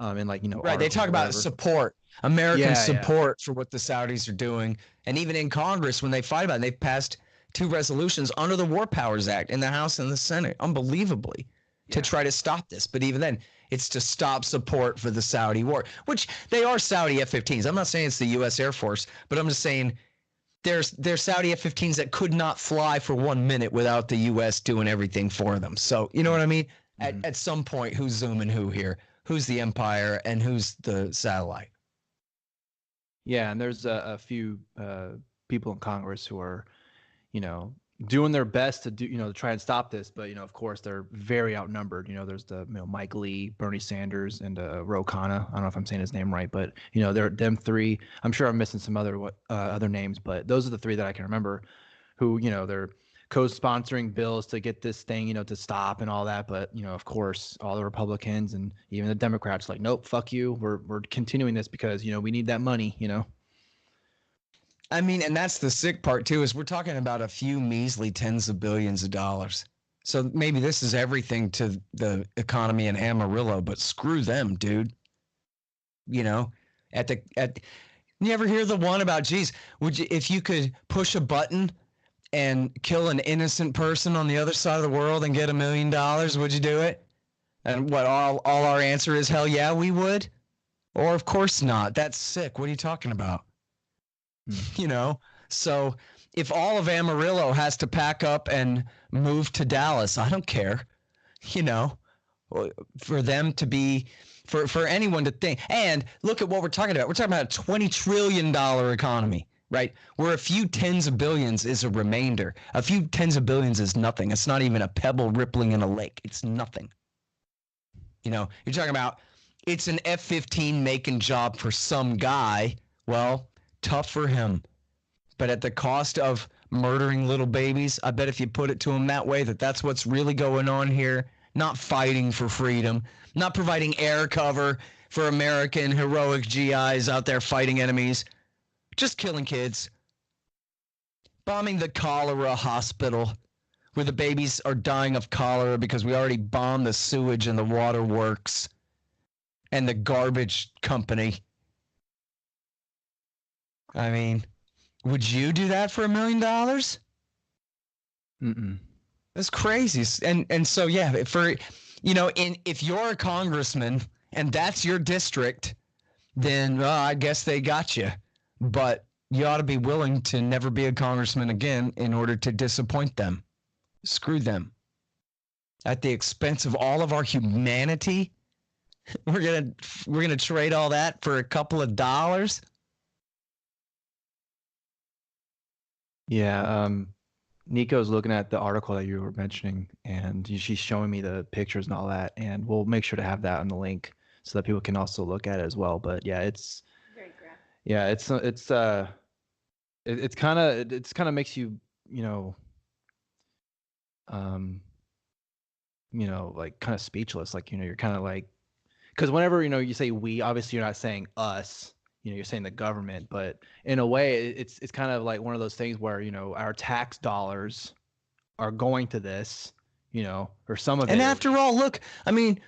in like, you know, Right. They talk about support, American support for what the Saudis are doing. And even in Congress, when they fight about it, they've passed 2 resolutions under the War Powers Act in the House and the Senate, unbelievably, to try to stop this. But even then, it's to stop support for the Saudi war, which they are Saudi F-15s. I'm not saying it's the U.S. Air Force, but I'm just saying there's Saudi F-15s that could not fly for 1 minute without the U.S. doing everything for them. So, you know what I mean? At some point, who's zooming who here? Who's the empire and who's the satellite? Yeah, and there's a few people in Congress who are, you know, doing their best to do, you know, to try and stop this, but you know, of course, they're very outnumbered. You know, there's the, you know, Mike Lee, Bernie Sanders, and Ro Khanna. I don't know if I'm saying his name right, but you know, they're them 3. I'm sure I'm missing some other names, but those are the 3 that I can remember. Who, you know, they're co-sponsoring bills to get this thing, you know, to stop and all that. But you know, of course, all the Republicans and even the Democrats like, nope, fuck you. We're continuing this because, you know, we need that money. You know. I mean, and that's the sick part too, is we're talking about a few measly tens of billions of dollars. So maybe this is everything to the economy in Amarillo, but screw them, dude. You know, you ever hear the one about, geez, if you could push a button and kill an innocent person on the other side of the world and get $1 million, would you do it? And what, all our answer is, hell yeah, we would? Or of course not. That's sick. What are you talking about? You know, so if all of Amarillo has to pack up and move to Dallas, I don't care, you know, for them to be, for anyone to think. And look at what we're talking about. We're talking about a $20 trillion economy, right? Where a few tens of billions is a remainder. A few tens of billions is nothing. It's not even a pebble rippling in a lake. It's nothing. You know, you're talking about it's an F-15 making job for some guy. Well, tough for him, but at the cost of murdering little babies. I bet if you put it to him that way, that's what's really going on here. Not fighting for freedom, not providing air cover for American heroic GIs out there fighting enemies, just killing kids, bombing the cholera hospital where the babies are dying of cholera because we already bombed the sewage and the water works and the garbage company. I mean, would you do that for $1 million? Mm-mm. That's crazy. And so, yeah, for, you know, if you're a congressman and that's your district, then I guess they got you. But you ought to be willing to never be a congressman again in order to disappoint them. Screw them. At the expense of all of our humanity, we're gonna trade all that for a couple of dollars. Yeah, Nico's looking at the article that you were mentioning, and she's showing me the pictures and all that, and we'll make sure to have that on the link so that people can also look at it as well. But yeah, it's very graphic. Yeah, it's kind of makes you, like kind of speechless. Like, you're kind of like, because whenever you say we, obviously you're not saying us. You're saying the government, but in a way, it's kind of like one of those things where our tax dollars are going to this, or some of it. And after all, look, I mean,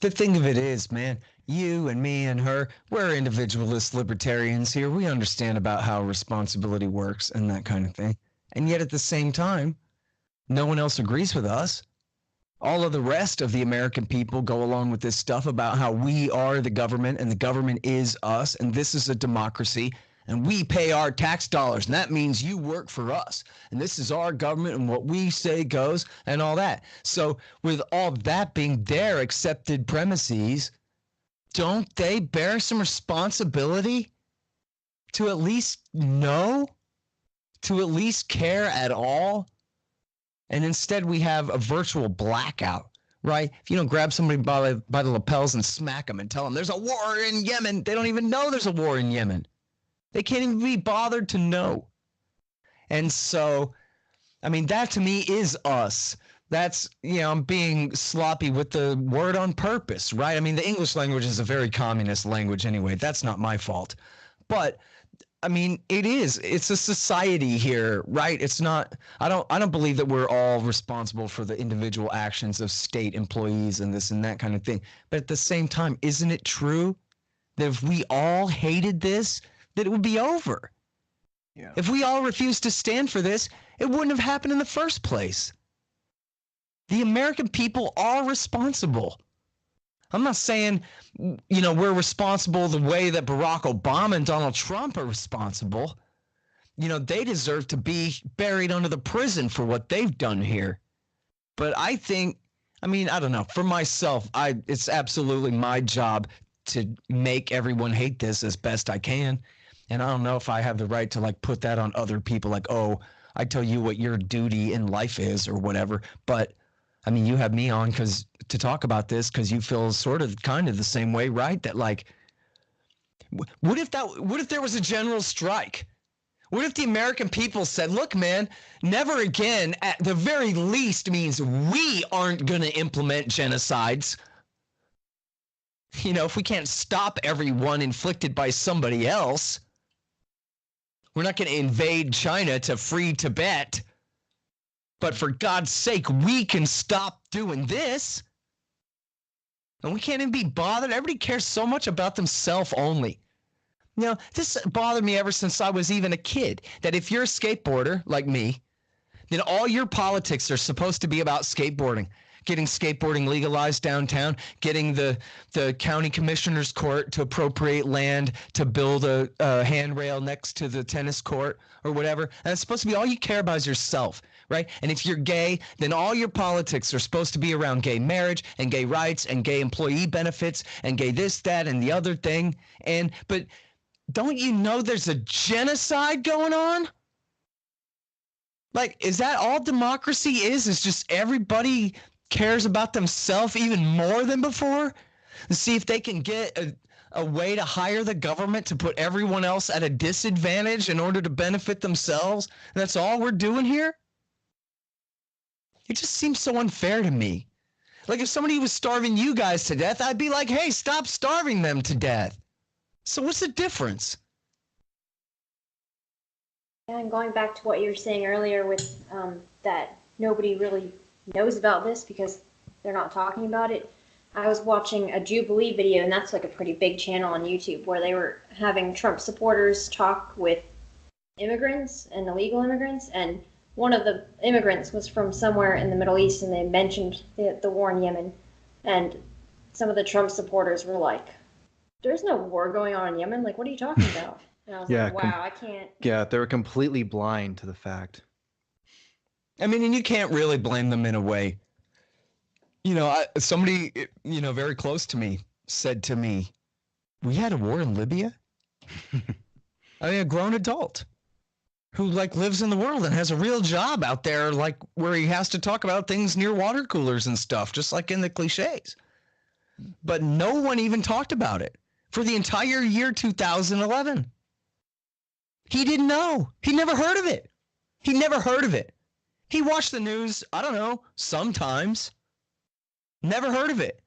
the thing of it is, man, you and me and her, we're individualist libertarians here. We understand about how responsibility works and that kind of thing. And yet at the same time, no one else agrees with us. All of the rest of the American people go along with this stuff about how we are the government and the government is us and this is a democracy and we pay our tax dollars and that means you work for us and this is our government and what we say goes and all that. So with all that being their accepted premises, don't they bear some responsibility to at least know, to at least care at all? And instead we have a virtual blackout, right? If you don't grab somebody by the lapels and smack them and tell them there's a war in Yemen, they don't even know there's a war in Yemen. They can't even be bothered to know. And so, I mean, that to me is us. That's, I'm being sloppy with the word on purpose, right? I mean, the English language is a very communist language anyway. That's not my fault. But I mean, it's a society here, right? It's not, I don't believe that we're all responsible for the individual actions of state employees and this and that kind of thing. But at the same time, isn't it true that if we all hated this, that it would be over? Yeah. If we all refused to stand for this, it wouldn't have happened in the first place. The American people are responsible. I'm not saying, we're responsible the way that Barack Obama and Donald Trump are responsible. They deserve to be buried under the prison for what they've done here. But I think, I don't know. For myself, it's absolutely my job to make everyone hate this as best I can. And I don't know if I have the right to put that on other people, oh, I tell you what your duty in life is or whatever. But you have me on to talk about this because you feel kind of the same way, right? That what if there was a general strike? What if the American people said, look, man, never again, at the very least means we aren't going to implement genocides. If we can't stop everyone inflicted by somebody else, we're not going to invade China to free Tibet. But for God's sake, we can stop doing this. And we can't even be bothered. Everybody cares so much about themselves only. This bothered me ever since I was even a kid, that if you're a skateboarder like me, then all your politics are supposed to be about skateboarding. Getting skateboarding legalized downtown, getting the county commissioner's court to appropriate land to build a handrail next to the tennis court or whatever. And it's supposed to be all you care about is yourself, right? And if you're gay, then all your politics are supposed to be around gay marriage and gay rights and gay employee benefits and gay this, that, and the other thing. But don't you know there's a genocide going on? Is that all democracy is? Is just everybody cares about themselves even more than before? To see if they can get a way to hire the government to put everyone else at a disadvantage in order to benefit themselves? And that's all we're doing here? It just seems so unfair to me. If somebody was starving you guys to death, I'd be like, hey, stop starving them to death. So what's the difference? And going back to what you were saying earlier with that nobody really knows about this because they're not talking about it. I was watching a Jubilee video, and that's a pretty big channel on YouTube, where they were having Trump supporters talk with immigrants and illegal immigrants, and one of the immigrants was from somewhere in the Middle East, and they mentioned the war in Yemen, and some of the Trump supporters were like, there's no war going on in Yemen, what are you talking about? And I was like, wow, I can't. Yeah, they were completely blind to the fact. And you can't really blame them in a way. Somebody, very close to me said to me, we had a war in Libya? A grown adult who lives in the world and has a real job out there, where he has to talk about things near water coolers and stuff, just like in the cliches. But no one even talked about it for the entire year 2011. He didn't know. He never heard of it. He watched the news, I don't know, sometimes. Never heard of it.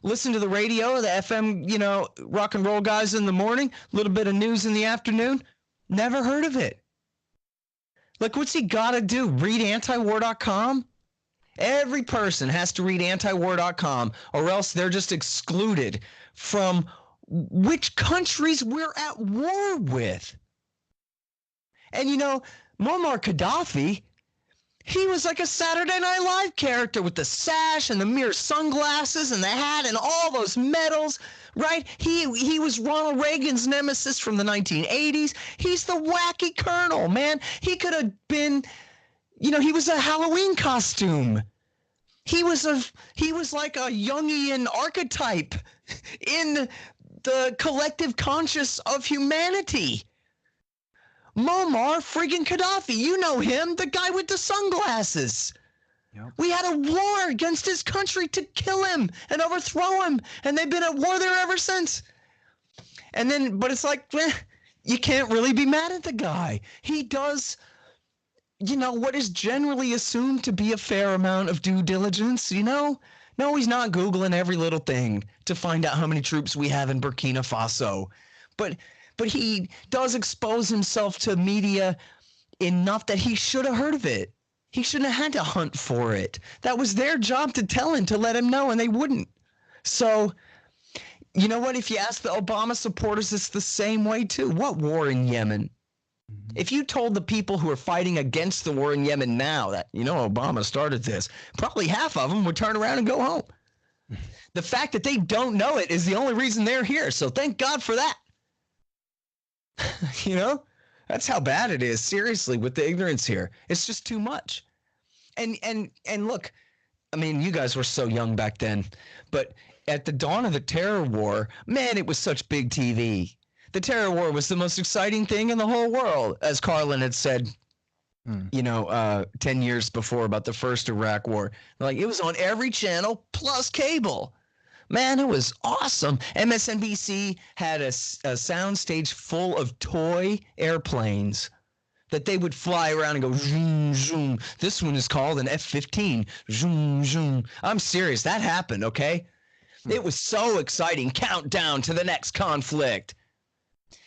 Listened to the radio, the FM, rock and roll guys in the morning, a little bit of news in the afternoon. Never heard of it. Like, what's he got to do? Read antiwar.com? Every person has to read antiwar.com, or else they're just excluded from which countries we're at war with. And you know, Muammar Gaddafi, he was like a Saturday Night Live character with the sash and the mirror sunglasses and the hat and all those medals, right? He was Ronald Reagan's nemesis from the 1980s. He's the wacky colonel, man. He could have been, you know, he was a Halloween costume. He was like a Jungian archetype in the collective conscious of humanity. Muammar friggin' Gaddafi, you know him, the guy with the sunglasses. Yep. We had a war against his country to kill him and overthrow him, and they've been at war there ever since. And then, but it's like, you can't really be mad at the guy. He does, you know, what is generally assumed to be a fair amount of due diligence, you know? No, he's not Googling every little thing to find out how many troops we have in Burkina Faso. But he does expose himself to media enough that he should have heard of it. He shouldn't have had to hunt for it. That was their job to tell him, to let him know, and they wouldn't. So, you know what? If you ask the Obama supporters, it's the same way too. What war in Yemen? If you told the people who are fighting against the war in Yemen now that, you know, Obama started this, probably half of them would turn around and go home. The fact that they don't know it is the only reason they're here. So thank God for that. You know, that's how bad it is. Seriously, with the ignorance here, it's just too much. And look, I mean, you guys were so young back then, but at the dawn of the terror war, man, it was such big TV. The terror war was the most exciting thing in the whole world, as Carlin had said, you know, 10 years before about the first Iraq war. Like, it was on every channel plus cable. Man, it was awesome. MSNBC had a soundstage full of toy airplanes that they would fly around and go zoom, zoom. This one is called an F-15. Zoom, zoom. I'm serious. That happened, okay? It was so exciting. Countdown to the next conflict.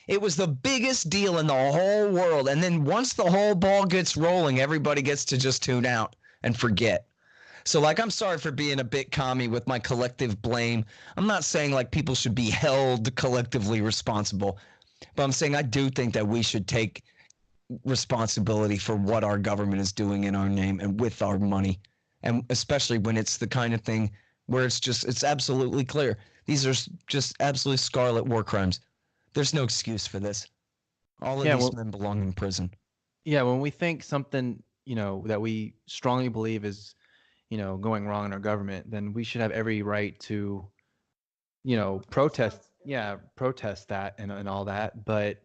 It was the biggest deal in the whole world. And then once the whole ball gets rolling, everybody gets to just tune out and forget. So, like, I'm sorry for being a bit commie with my collective blame. I'm not saying, like, people should be held collectively responsible. But I'm saying I do think that we should take responsibility for what our government is doing in our name and with our money. And especially when it's the kind of thing where it's absolutely clear. These are just absolutely scarlet war crimes. There's no excuse for this. All of these men belong in prison. Yeah, when we think something, you know, that we strongly believe is, you know, going wrong in our government, then we should have every right to, you know, protest that and all that. But,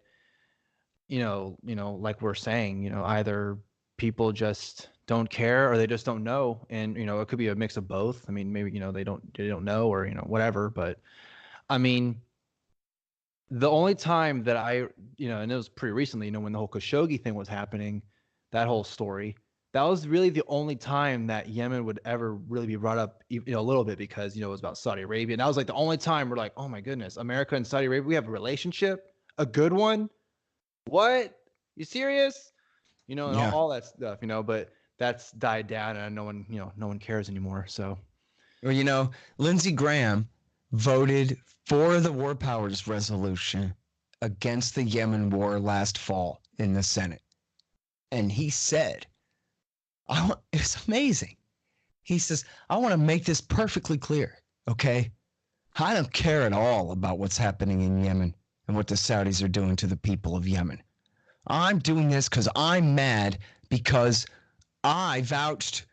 you know, like we're saying, you know, either people just don't care or they just don't know. And, you know, it could be a mix of both. I mean, maybe, you know, they don't know or, you know, whatever. But I mean, the only time that you know, and it was pretty recently, you know, when the whole Khashoggi thing was happening, that whole story, that was really the only time that Yemen would ever really be brought up, you know, a little bit, because, you know, it was about Saudi Arabia. And that was like the only time we're like, oh my goodness, America and Saudi Arabia, we have a relationship, a good one. What? You serious? You know, and all that stuff, you know, but that's died down and no one cares anymore. So, well, you know, Lindsey Graham voted for the War Powers Resolution against the Yemen war last fall in the Senate. And he said, it's amazing. He says, I want to make this perfectly clear, okay? I don't care at all about what's happening in Yemen and what the Saudis are doing to the people of Yemen. I'm doing this because I'm mad because I vouched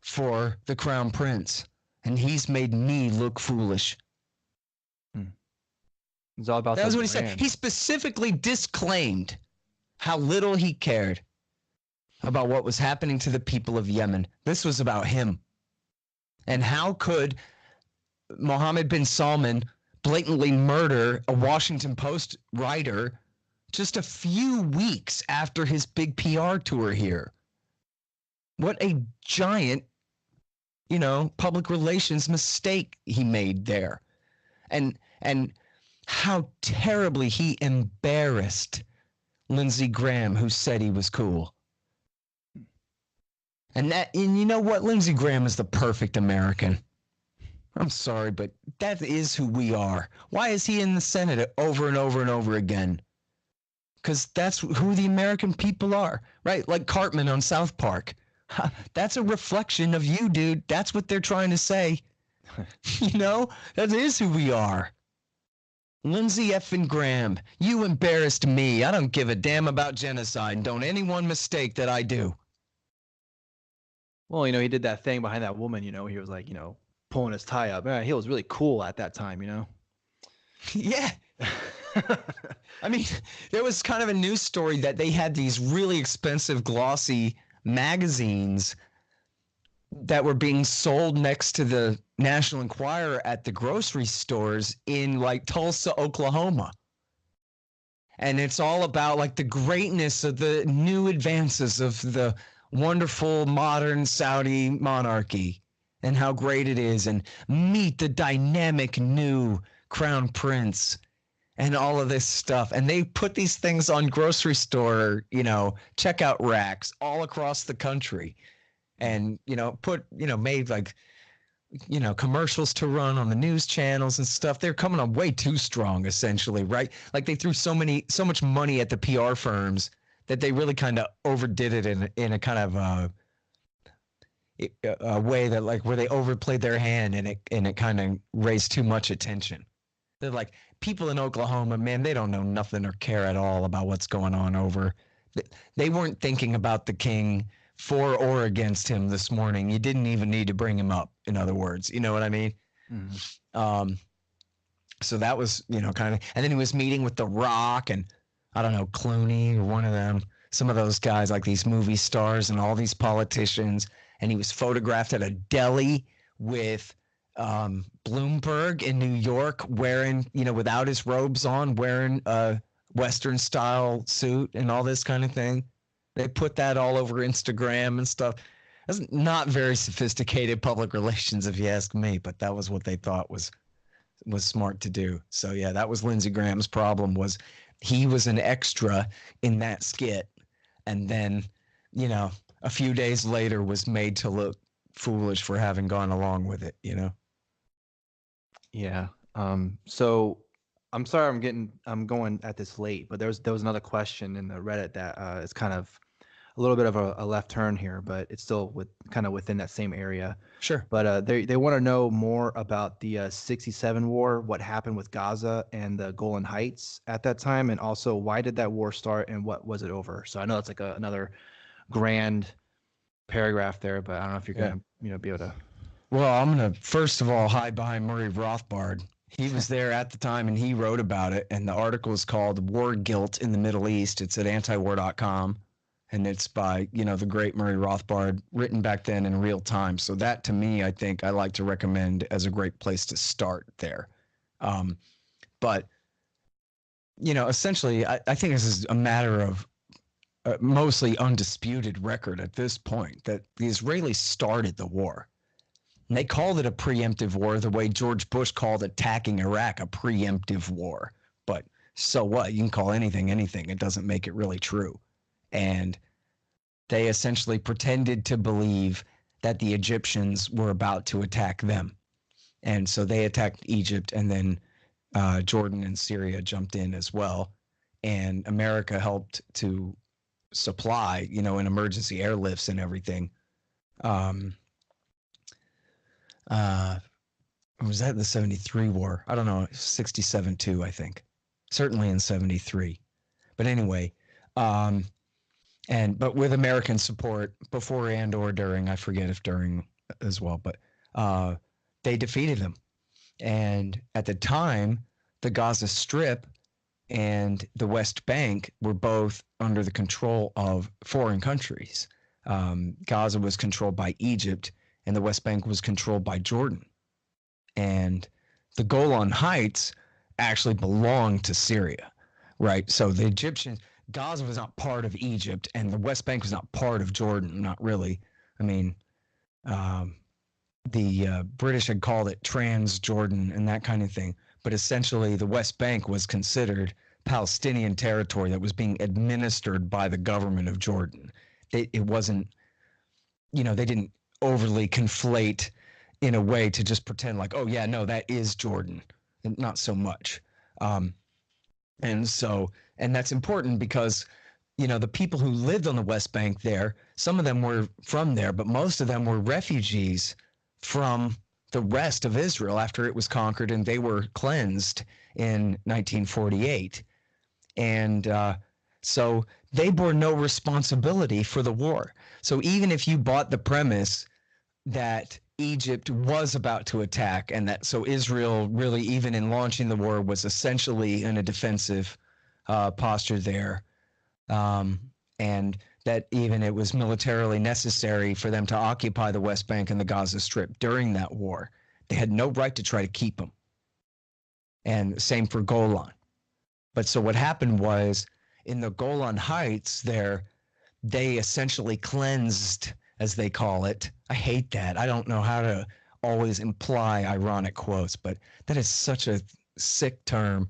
for the Crown Prince and he's made me look foolish. It's all about that. Was what he said. He specifically disclaimed how little he cared about what was happening to the people of Yemen. This was about him. And how could Mohammed bin Salman blatantly murder a Washington Post writer just a few weeks after his big PR tour here? What a giant, you know, public relations mistake he made there. And how terribly he embarrassed Lindsey Graham, who said he was cool. And you know what? Lindsey Graham is the perfect American. I'm sorry, but that is who we are. Why is he in the Senate over and over and over again? Because that's who the American people are, right? Like Cartman on South Park. That's a reflection of you, dude. That's what they're trying to say. You know, that is who we are. Lindsey effing Graham, you embarrassed me. I don't give a damn about genocide, and don't anyone mistake that I do. Well, he did that thing behind that woman, he was like, pulling his tie up. Man, he was really cool at that time, Yeah. I mean, there was kind of a news story that they had these really expensive glossy magazines that were being sold next to the National Enquirer at the grocery stores in like Tulsa, Oklahoma. And it's all about like the greatness of the new advances of the wonderful modern Saudi monarchy and how great it is, and meet the dynamic new crown prince and all of this stuff. And they put these things on grocery store, checkout racks all across the country, and, made like, commercials to run on the news channels and stuff. They're coming on way too strong, essentially, right? Like they threw so much money at the PR firms that they really kind of overdid it in a kind of a way that like where they overplayed their hand, and it kind of raised too much attention. They're like, people in Oklahoma, man, they don't know nothing or care at all about what's going on over. They weren't thinking about the king for or against him this morning. You didn't even need to bring him up, in other words. You know what I mean? Mm-hmm. So that was, kind of, and then he was meeting with The Rock and, I don't know, Clooney or one of them, some of those guys, like these movie stars and all these politicians. And he was photographed at a deli with Bloomberg in New York wearing, without his robes on, wearing a Western style suit and all this kind of thing. They put that all over Instagram and stuff. That's not very sophisticated public relations, if you ask me, but that was what they thought was smart to do. So yeah, that was Lindsey Graham's problem, was he was an extra in that skit, and then, a few days later was made to look foolish for having gone along with it, Yeah. So I'm sorry I'm going at this late, but there was another question in the Reddit that is kind of a little bit of a left turn here, but it's still kind of within that same area. Sure. But they want to know more about the 67 war, what happened with Gaza and the Golan Heights at that time, and also why did that war start and what was it over? So I know it's like another grand paragraph there, but I don't know if you're gonna be able to. Well, I'm gonna first of all hide behind Murray Rothbard. He was there at the time and he wrote about it, and the article is called War Guilt in the Middle East. It's at antiwar.com, and it's by the great Murray Rothbard, written back then in real time. So that, to me, I think I like to recommend as a great place to start there. But essentially, I think this is a matter of mostly undisputed record at this point that the Israelis started the war. And they called it a preemptive war the way George Bush called attacking Iraq a preemptive war. But so what? You can call anything anything. It doesn't make it really true. And they essentially pretended to believe that the Egyptians were about to attack them. And so they attacked Egypt, and then Jordan and Syria jumped in as well. And America helped to supply, in emergency airlifts and everything. Was that the 73 war? I don't know, 67 too, I think. Certainly in 73. But anyway, but with American support before and or during, I forget if during as well, but they defeated them. And at the time, the Gaza Strip and the West Bank were both under the control of foreign countries. Gaza was controlled by Egypt, and the West Bank was controlled by Jordan. And the Golan Heights actually belonged to Syria, right? So the Egyptians, Gaza was not part of Egypt, and the West Bank was not part of Jordan, not really. I mean, the British had called it Trans-Jordan and that kind of thing. But essentially, the West Bank was considered Palestinian territory that was being administered by the government of Jordan. It wasn't they didn't overly conflate in a way to just pretend like, oh yeah, no, that is Jordan, and not so much. And that's important because, the people who lived on the West Bank there, some of them were from there, but most of them were refugees from the rest of Israel after it was conquered and they were cleansed in 1948. And so they bore no responsibility for the war. So even if you bought the premise that Egypt was about to attack and that so Israel really, even in launching the war, was essentially in a defensive posture there, and that even it was militarily necessary for them to occupy the West Bank and the Gaza Strip during that war, they had no right to try to keep them. And same for Golan. But so what happened was, in the Golan Heights there, they essentially cleansed, as they call it. I hate that. I don't know how to always imply ironic quotes, but that is such a sick term.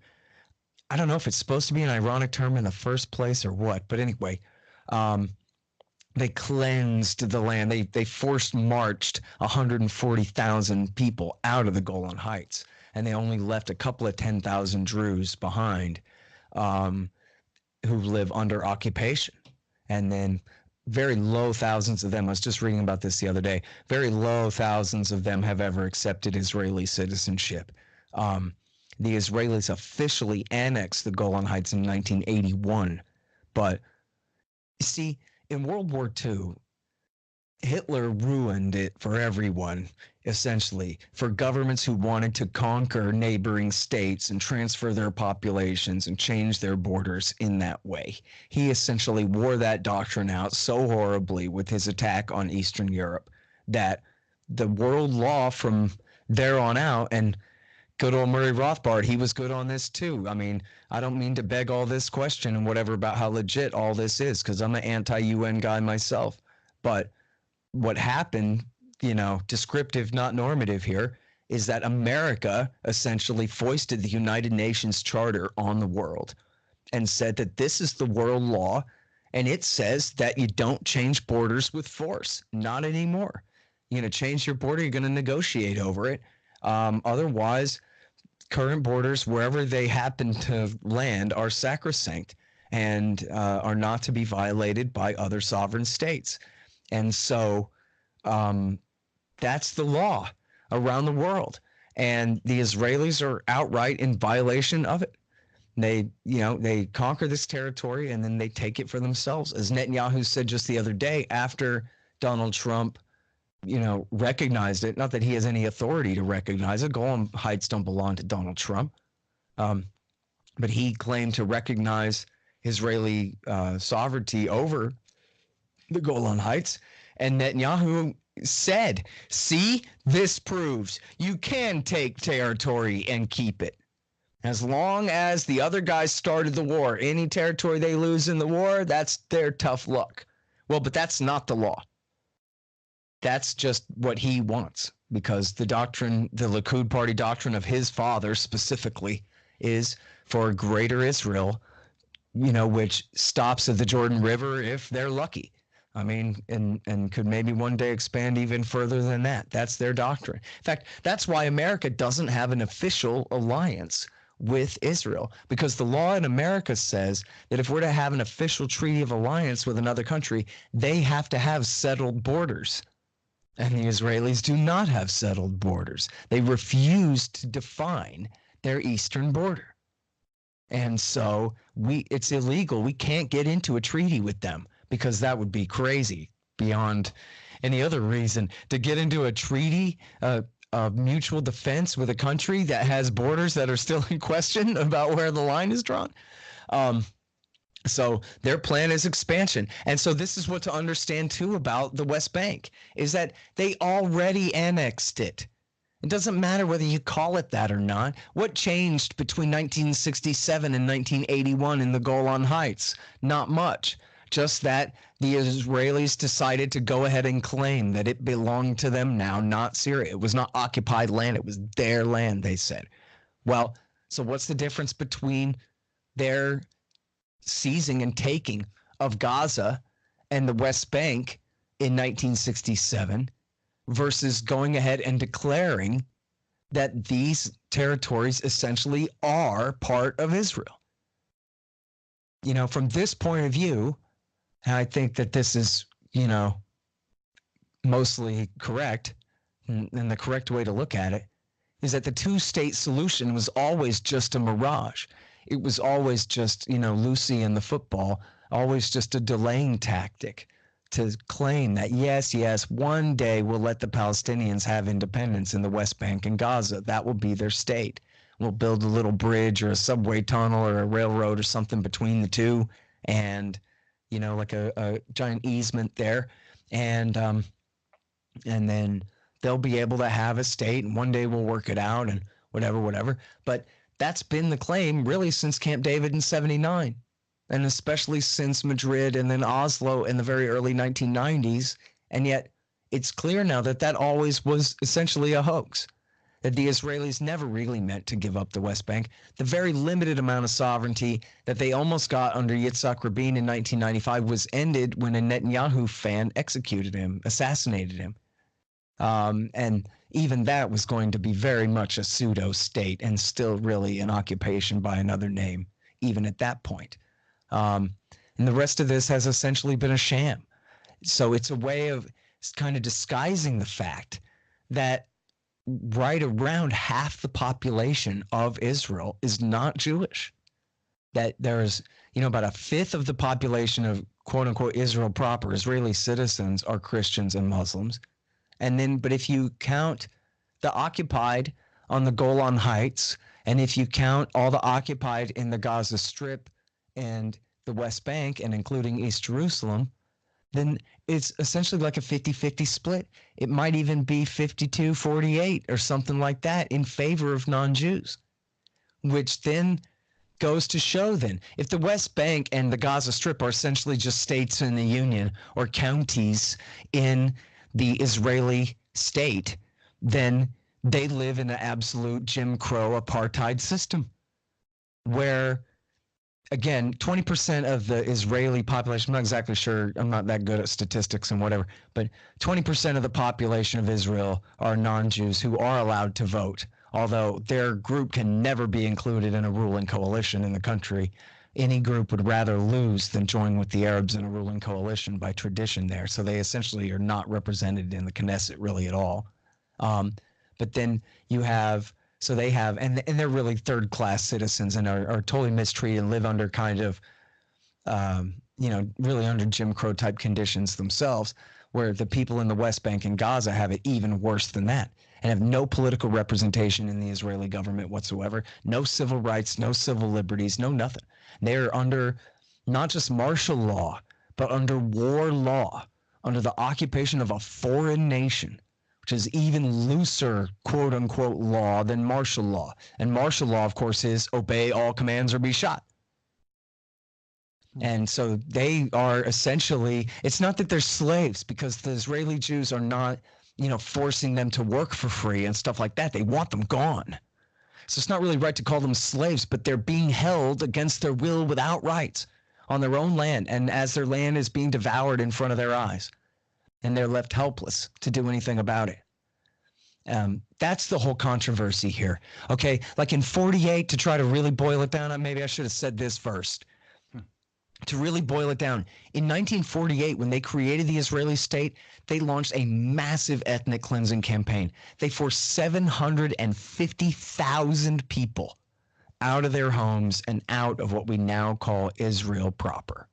I don't know if it's supposed to be an ironic term in the first place or what, but anyway, they cleansed the land. They forced marched 140,000 people out of the Golan Heights, and they only left a couple of 10,000 Druze behind, who live under occupation. And then very low thousands of them, I was just reading about this the other day, very low thousands of them have ever accepted Israeli citizenship. The Israelis officially annexed the Golan Heights in 1981. But see, in World War II, Hitler ruined it for everyone, essentially, for governments who wanted to conquer neighboring states and transfer their populations and change their borders in that way. He essentially wore that doctrine out so horribly with his attack on Eastern Europe that the world law from there on out, and good old Murray Rothbard, he was good on this too. I mean, I don't mean to beg all this question and whatever about how legit all this is, because I'm an anti-UN guy myself. But what happened, descriptive, not normative here, is that America essentially foisted the United Nations Charter on the world and said that this is the world law, and it says that you don't change borders with force. Not anymore. You're going to change your border, you're going to negotiate over it. Otherwise, current borders, wherever they happen to land, are sacrosanct and are not to be violated by other sovereign states. And so that's the law around the world. And the Israelis are outright in violation of it. They conquer this territory and then they take it for themselves. As Netanyahu said just the other day, after Donald Trump recognized it, not that he has any authority to recognize it. Golan Heights don't belong to Donald Trump. But he claimed to recognize Israeli sovereignty over the Golan Heights. And Netanyahu said, see, this proves you can take territory and keep it. As long as the other guys started the war, any territory they lose in the war, that's their tough luck. Well, but that's not the law. That's just what he wants, because the doctrine, the Likud party doctrine of his father specifically, is for a greater Israel, which stops at the Jordan River if they're lucky. I mean, and could maybe one day expand even further than that. That's their doctrine. In fact, that's why America doesn't have an official alliance with Israel, because the law in America says that if we're to have an official treaty of alliance with another country, they have to have settled borders. And the Israelis do not have settled borders. They refuse to define their eastern border. And so it's illegal. We can't get into a treaty with them, because that would be crazy beyond any other reason. To get into a treaty of mutual defense with a country that has borders that are still in question about where the line is drawn. So their plan is expansion. And so this is what to understand too about the West Bank, is that they already annexed it. It doesn't matter whether you call it that or not. What changed between 1967 and 1981 in the Golan Heights? Not much. Just that the Israelis decided to go ahead and claim that it belonged to them now, not Syria. It was not occupied land. It was their land, they said. Well, so what's the difference between their seizing and taking of Gaza and the West Bank in 1967 versus going ahead and declaring that these territories essentially are part of Israel. You know, from this point of view, I think that this is, you know, mostly correct. And the correct way to look at it is that the two-state solution was always just a mirage. It was always just, you know, Lucy and the football, always just a delaying tactic to claim that, yes, one day we'll let the Palestinians have independence in the West Bank and Gaza. That will be their state. We'll build a little bridge or a subway tunnel or a railroad or something between the two, and, you know, like a giant easement there. And then they'll be able to have a state, and one day we'll work it out and whatever. But that's been the claim really since Camp David in 79. And especially since Madrid and then Oslo in the very early 1990s. And yet it's clear now that that always was essentially a hoax, that the Israelis never really meant to give up the West Bank. The very limited amount of sovereignty that they almost got under Yitzhak Rabin in 1995 was ended when a Netanyahu fan executed him, assassinated him. And even that was going to be very much a pseudo state and still really an occupation by another name, even at that point. And the rest of this has essentially been a sham. So it's a way of kind of disguising the fact that right around half the population of Israel is not Jewish. That there's, you know, about a fifth of the population of quote unquote Israel proper, Israeli citizens, are Christians and Muslims. And then, but if you count the occupied on the Golan Heights, and if you count all the occupied in the Gaza Strip and the West Bank, and including East Jerusalem, then it's essentially like a 50-50 split. It might even be 52-48 or something like that in favor of non-Jews, which then goes to show then, if the West Bank and the Gaza Strip are essentially just states in the Union or counties in the Israeli state, then they live in an absolute Jim Crow apartheid system where, again, 20% of the Israeli population, I'm not exactly sure, I'm not that good at statistics and whatever, but 20% of the population of Israel are non-Jews who are allowed to vote, although their group can never be included in a ruling coalition in the country. Any group would rather lose than join with the Arabs in a ruling coalition by tradition there. So they essentially are not represented in the Knesset really at all. But then you have, so they have, and they're really third-class citizens and are totally mistreated and live under kind of, you know, really under Jim Crow type conditions themselves, where the people in the West Bank and Gaza have it even worse than that and have no political representation in the Israeli government whatsoever, no civil rights, no civil liberties, no nothing. They're under not just martial law, but under war law, under the occupation of a foreign nation, which is even looser, quote unquote, law than martial law. And martial law, of course, is obey all commands or be shot. And so they are essentially, it's not that they're slaves, because the Israeli Jews are not, you know, forcing them to work for free and stuff like that. They want them gone. So it's not really right to call them slaves, but they're being held against their will without rights on their own land. And as their land is being devoured in front of their eyes, and they're left helpless to do anything about it. That's the whole controversy here. Okay, like in 48, to try to really boil it down, maybe I should have said this first. To really boil it down, in 1948, when they created the Israeli state, they launched a massive ethnic cleansing campaign. They forced 750,000 people out of their homes and out of what we now call Israel proper.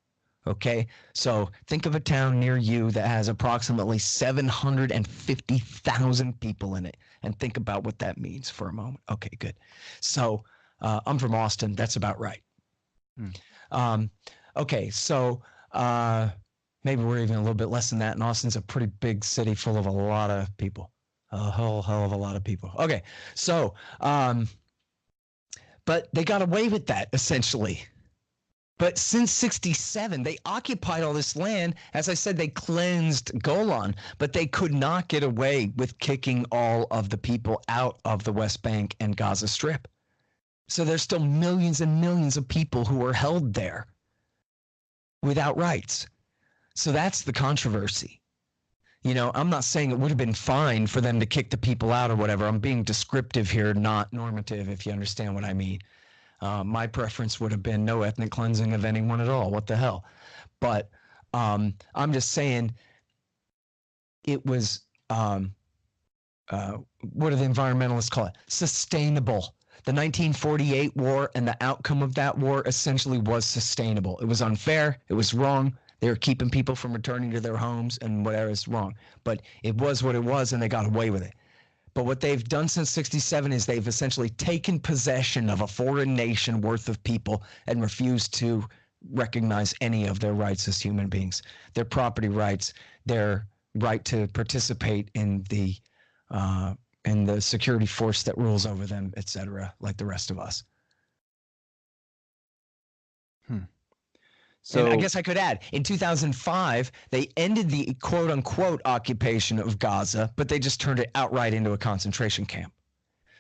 Okay, so think of a town near you that has approximately 750,000 people in it, and think about what that means for a moment. Okay, good. So I'm from Austin. That's about right. Okay, so maybe we're even a little bit less than that, and Austin's a pretty big city full of a lot of people, a whole hell of a lot of people. Okay, so, but they got away with that, essentially. But since 67, they occupied all this land. As I said, they cleansed Golan, but they could not get away with kicking all of the people out of the West Bank and Gaza Strip. So there's still millions and millions of people who are held there without rights. So that's the controversy. You know, I'm not saying it would have been fine for them to kick the people out or whatever. I'm being descriptive here, not normative, if you understand what I mean. My preference would have been no ethnic cleansing of anyone at all. What the hell? But I'm just saying it was, what do the environmentalists call it? Sustainable. The 1948 war and the outcome of that war essentially was sustainable. It was unfair. It was wrong. They were keeping people from returning to their homes and whatever is wrong. But it was what it was, and they got away with it. But what they've done since 67 is they've essentially taken possession of a foreign nation worth of people and refused to recognize any of their rights as human beings, their property rights, their right to participate in the security force that rules over them, etc., like the rest of us. So and I guess I could add, in 2005, they ended the quote-unquote occupation of Gaza, but they just turned it outright into a concentration camp.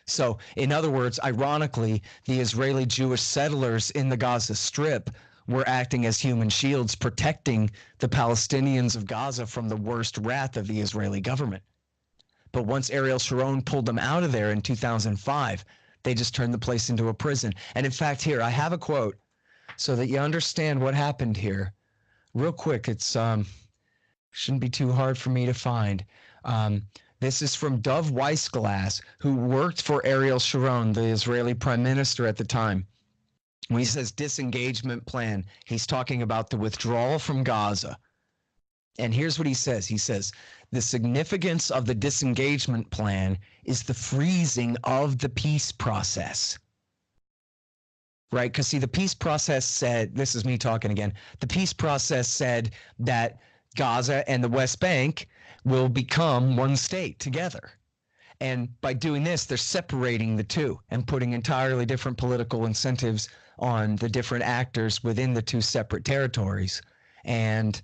So, in other words, ironically, the Israeli Jewish settlers in the Gaza Strip were acting as human shields, protecting the Palestinians of Gaza from the worst wrath of the Israeli government. But once Ariel Sharon pulled them out of there in 2005, they just turned the place into a prison. And in fact, here, I have a quote so that you understand what happened here. Real quick, it's shouldn't be too hard for me to find. This is from Dov Weissglass, who worked for Ariel Sharon, the Israeli prime minister at the time. When he says disengagement plan, he's talking about the withdrawal from Gaza. And here's what he says. He says, the significance of the disengagement plan is the freezing of the peace process. Right? Because see, the peace process said, this is me talking again, the peace process said that Gaza and the West Bank will become one state together. And by doing this, they're separating the two and putting entirely different political incentives on the different actors within the two separate territories and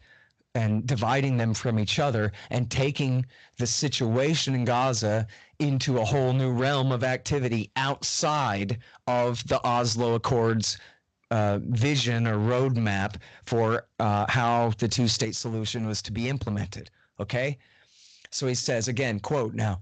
dividing them from each other and taking the situation in Gaza into a whole new realm of activity outside of the Oslo Accords vision or roadmap for how the two-state solution was to be implemented, okay? So he says, again, quote now,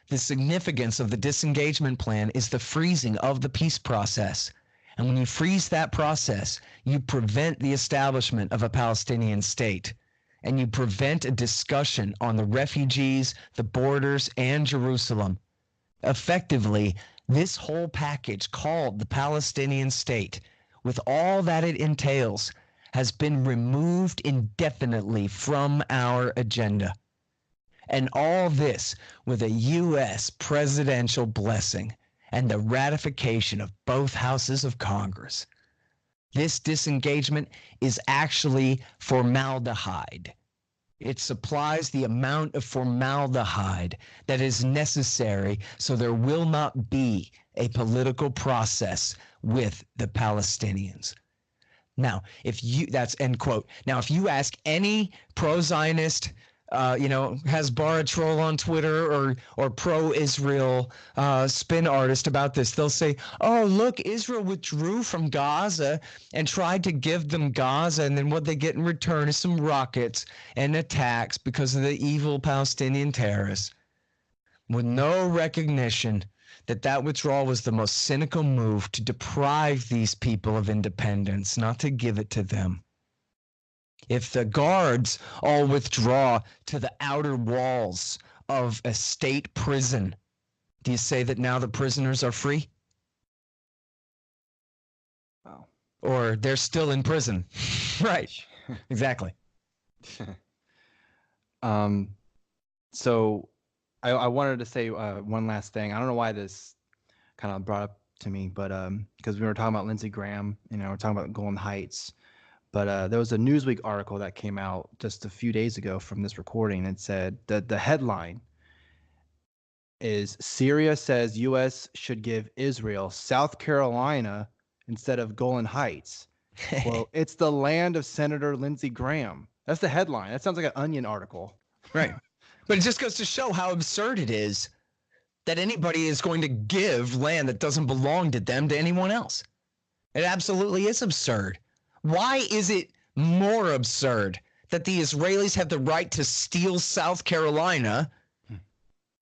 the significance of the disengagement plan is the freezing of the peace process. And when you freeze that process, you prevent the establishment of a Palestinian state. And you prevent a discussion on the refugees, the borders, and Jerusalem. Effectively, this whole package called the Palestinian state, with all that it entails, has been removed indefinitely from our agenda. And all this with a U.S. presidential blessing and the ratification of both houses of Congress. This disengagement is actually formaldehyde. It supplies the amount of formaldehyde that is necessary so there will not be a political process with the Palestinians. Now, that's end quote. Now, if you ask any pro-Zionist, Hasbara troll on Twitter or pro-Israel spin artist about this, they'll say, oh, look, Israel withdrew from Gaza and tried to give them Gaza, and then what they get in return is some rockets and attacks because of the evil Palestinian terrorists, with no recognition that withdrawal was the most cynical move to deprive these people of independence, not to give it to them. If the guards all withdraw to the outer walls of a state prison, do you say that now the prisoners are free? Wow. Or they're still in prison? Right. Exactly. So I wanted to say one last thing. I don't know why this kind of brought up to me, but because we were talking about Lindsey Graham, we're talking about Golden Heights. But there was a Newsweek article that came out just a few days ago from this recording. It said that the headline is Syria says U.S. should give Israel South Carolina instead of Golan Heights. Well, it's the land of Senator Lindsey Graham. That's the headline. That sounds like an Onion article. Right. But it just goes to show how absurd it is that anybody is going to give land that doesn't belong to them to anyone else. It absolutely is absurd. Why is it more absurd that the Israelis have the right to steal South Carolina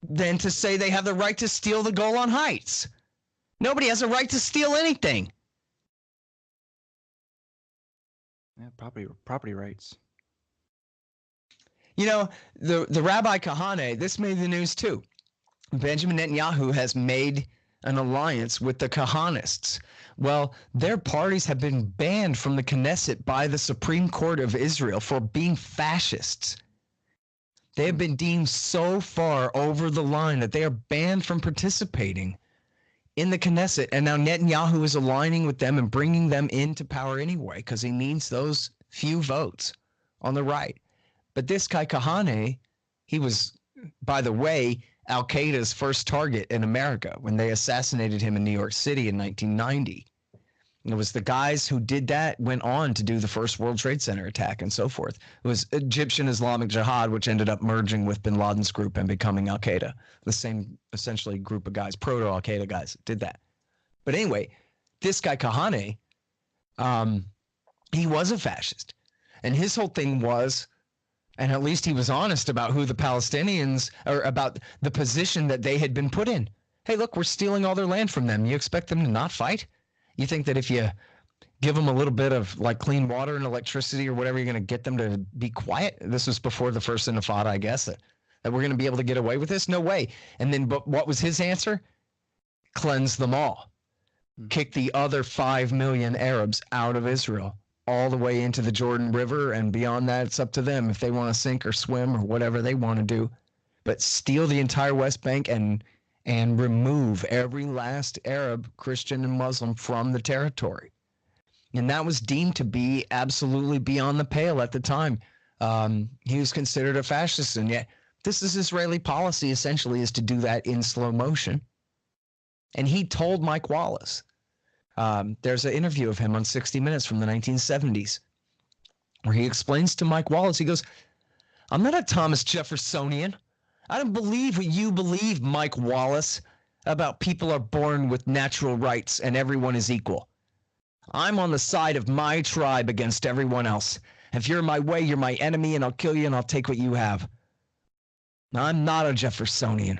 than to say they have the right to steal the Golan Heights. Nobody has a right to steal anything. Yeah, property rights. You know, the Rabbi Kahane, this made the news too. Benjamin Netanyahu has made an alliance with the Kahanists. Well, their parties have been banned from the Knesset by the Supreme Court of Israel for being fascists. They have been deemed so far over the line that they are banned from participating in the Knesset. And now Netanyahu is aligning with them and bringing them into power anyway because he needs those few votes on the right. But this guy Kahane, he was, by the way, Al-Qaeda's first target in America when they assassinated him in New York City in 1990. It was the guys who did that went on to do the first World Trade Center attack and so forth. It was Egyptian Islamic Jihad, which ended up merging with bin Laden's group and becoming Al-Qaeda. The same, essentially, group of guys, proto-Al-Qaeda guys, did that. But anyway, this guy Kahane, he was a fascist. And his whole thing was, and at least he was honest about who the Palestinians, or about the position that they had been put in. Hey, look, we're stealing all their land from them. You expect them to not fight? You think that if you give them a little bit of like clean water and electricity or whatever, you're going to get them to be quiet? This was before the first Intifada, I guess, that we're going to be able to get away with this? No way. And then, but what was his answer? Cleanse them all. Kick the other 5 million Arabs out of Israel, all the way into the Jordan River, and beyond that, it's up to them if they want to sink or swim or whatever they want to do. But steal the entire West Bank and remove every last Arab, Christian, and Muslim from the territory. And that was deemed to be absolutely beyond the pale at the time. He was considered a fascist, and yet this is Israeli policy, essentially, is to do that in slow motion. And he told Mike Wallace, there's an interview of him on 60 Minutes from the 1970s, where he explains to Mike Wallace, he goes, I'm not a Thomas Jeffersonian. I don't believe what you believe, Mike Wallace, about people are born with natural rights and everyone is equal. I'm on the side of my tribe against everyone else. If you're in my way, you're my enemy, and I'll kill you and I'll take what you have. Now, I'm not a Jeffersonian.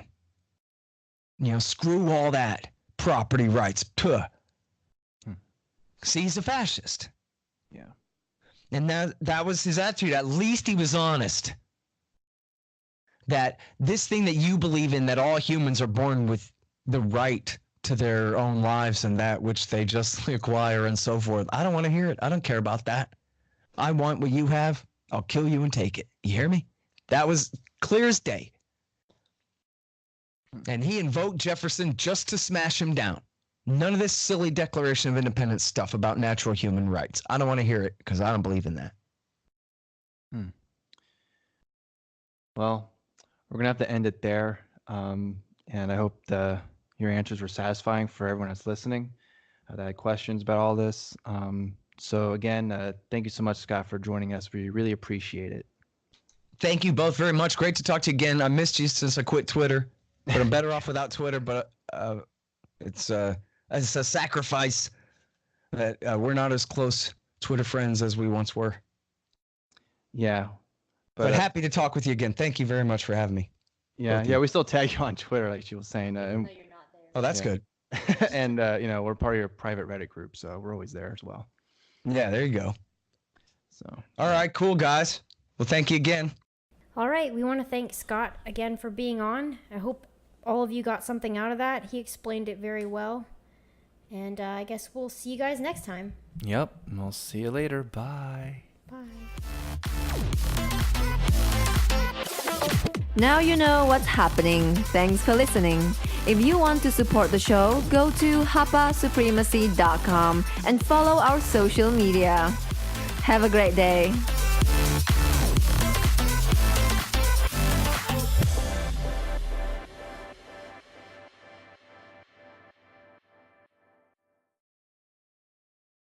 You know, screw all that. Property rights. Puh. See, he's a fascist. Yeah. And that was his attitude. At least he was honest. That this thing that you believe in, that all humans are born with the right to their own lives and that which they justly acquire and so forth. I don't want to hear it. I don't care about that. I want what you have. I'll kill you and take it. You hear me? That was clear as day. And he invoked Jefferson just to smash him down. None of this silly Declaration of Independence stuff about natural human rights. I don't want to hear it because I don't believe in that. Well, we're going to have to end it there. And I hope your answers were satisfying for everyone that's listening that had questions about all this. So again, thank you so much, Scott, for joining us. We really appreciate it. Thank you both very much. Great to talk to you again. I missed you since I quit Twitter, but I'm better off without Twitter. But it's a sacrifice that we're not as close Twitter friends as we once were. Yeah. But happy to talk with you again. Thank you very much for having me. Yeah, we still tag you on Twitter, like she was saying. No, you're not there. Oh, that's good. And we're part of your private Reddit group, so we're always there as well. Yeah, there you go. So. All right, cool, guys. Well, thank you again. All right, we want to thank Scott again for being on. I hope all of you got something out of that. He explained it very well. And I guess we'll see you guys next time. Yep, we'll see you later. Bye. Bye. Now you know what's happening. Thanks for listening. If you want to support the show, go to hapasupremacy.com and follow our social media. Have a great day.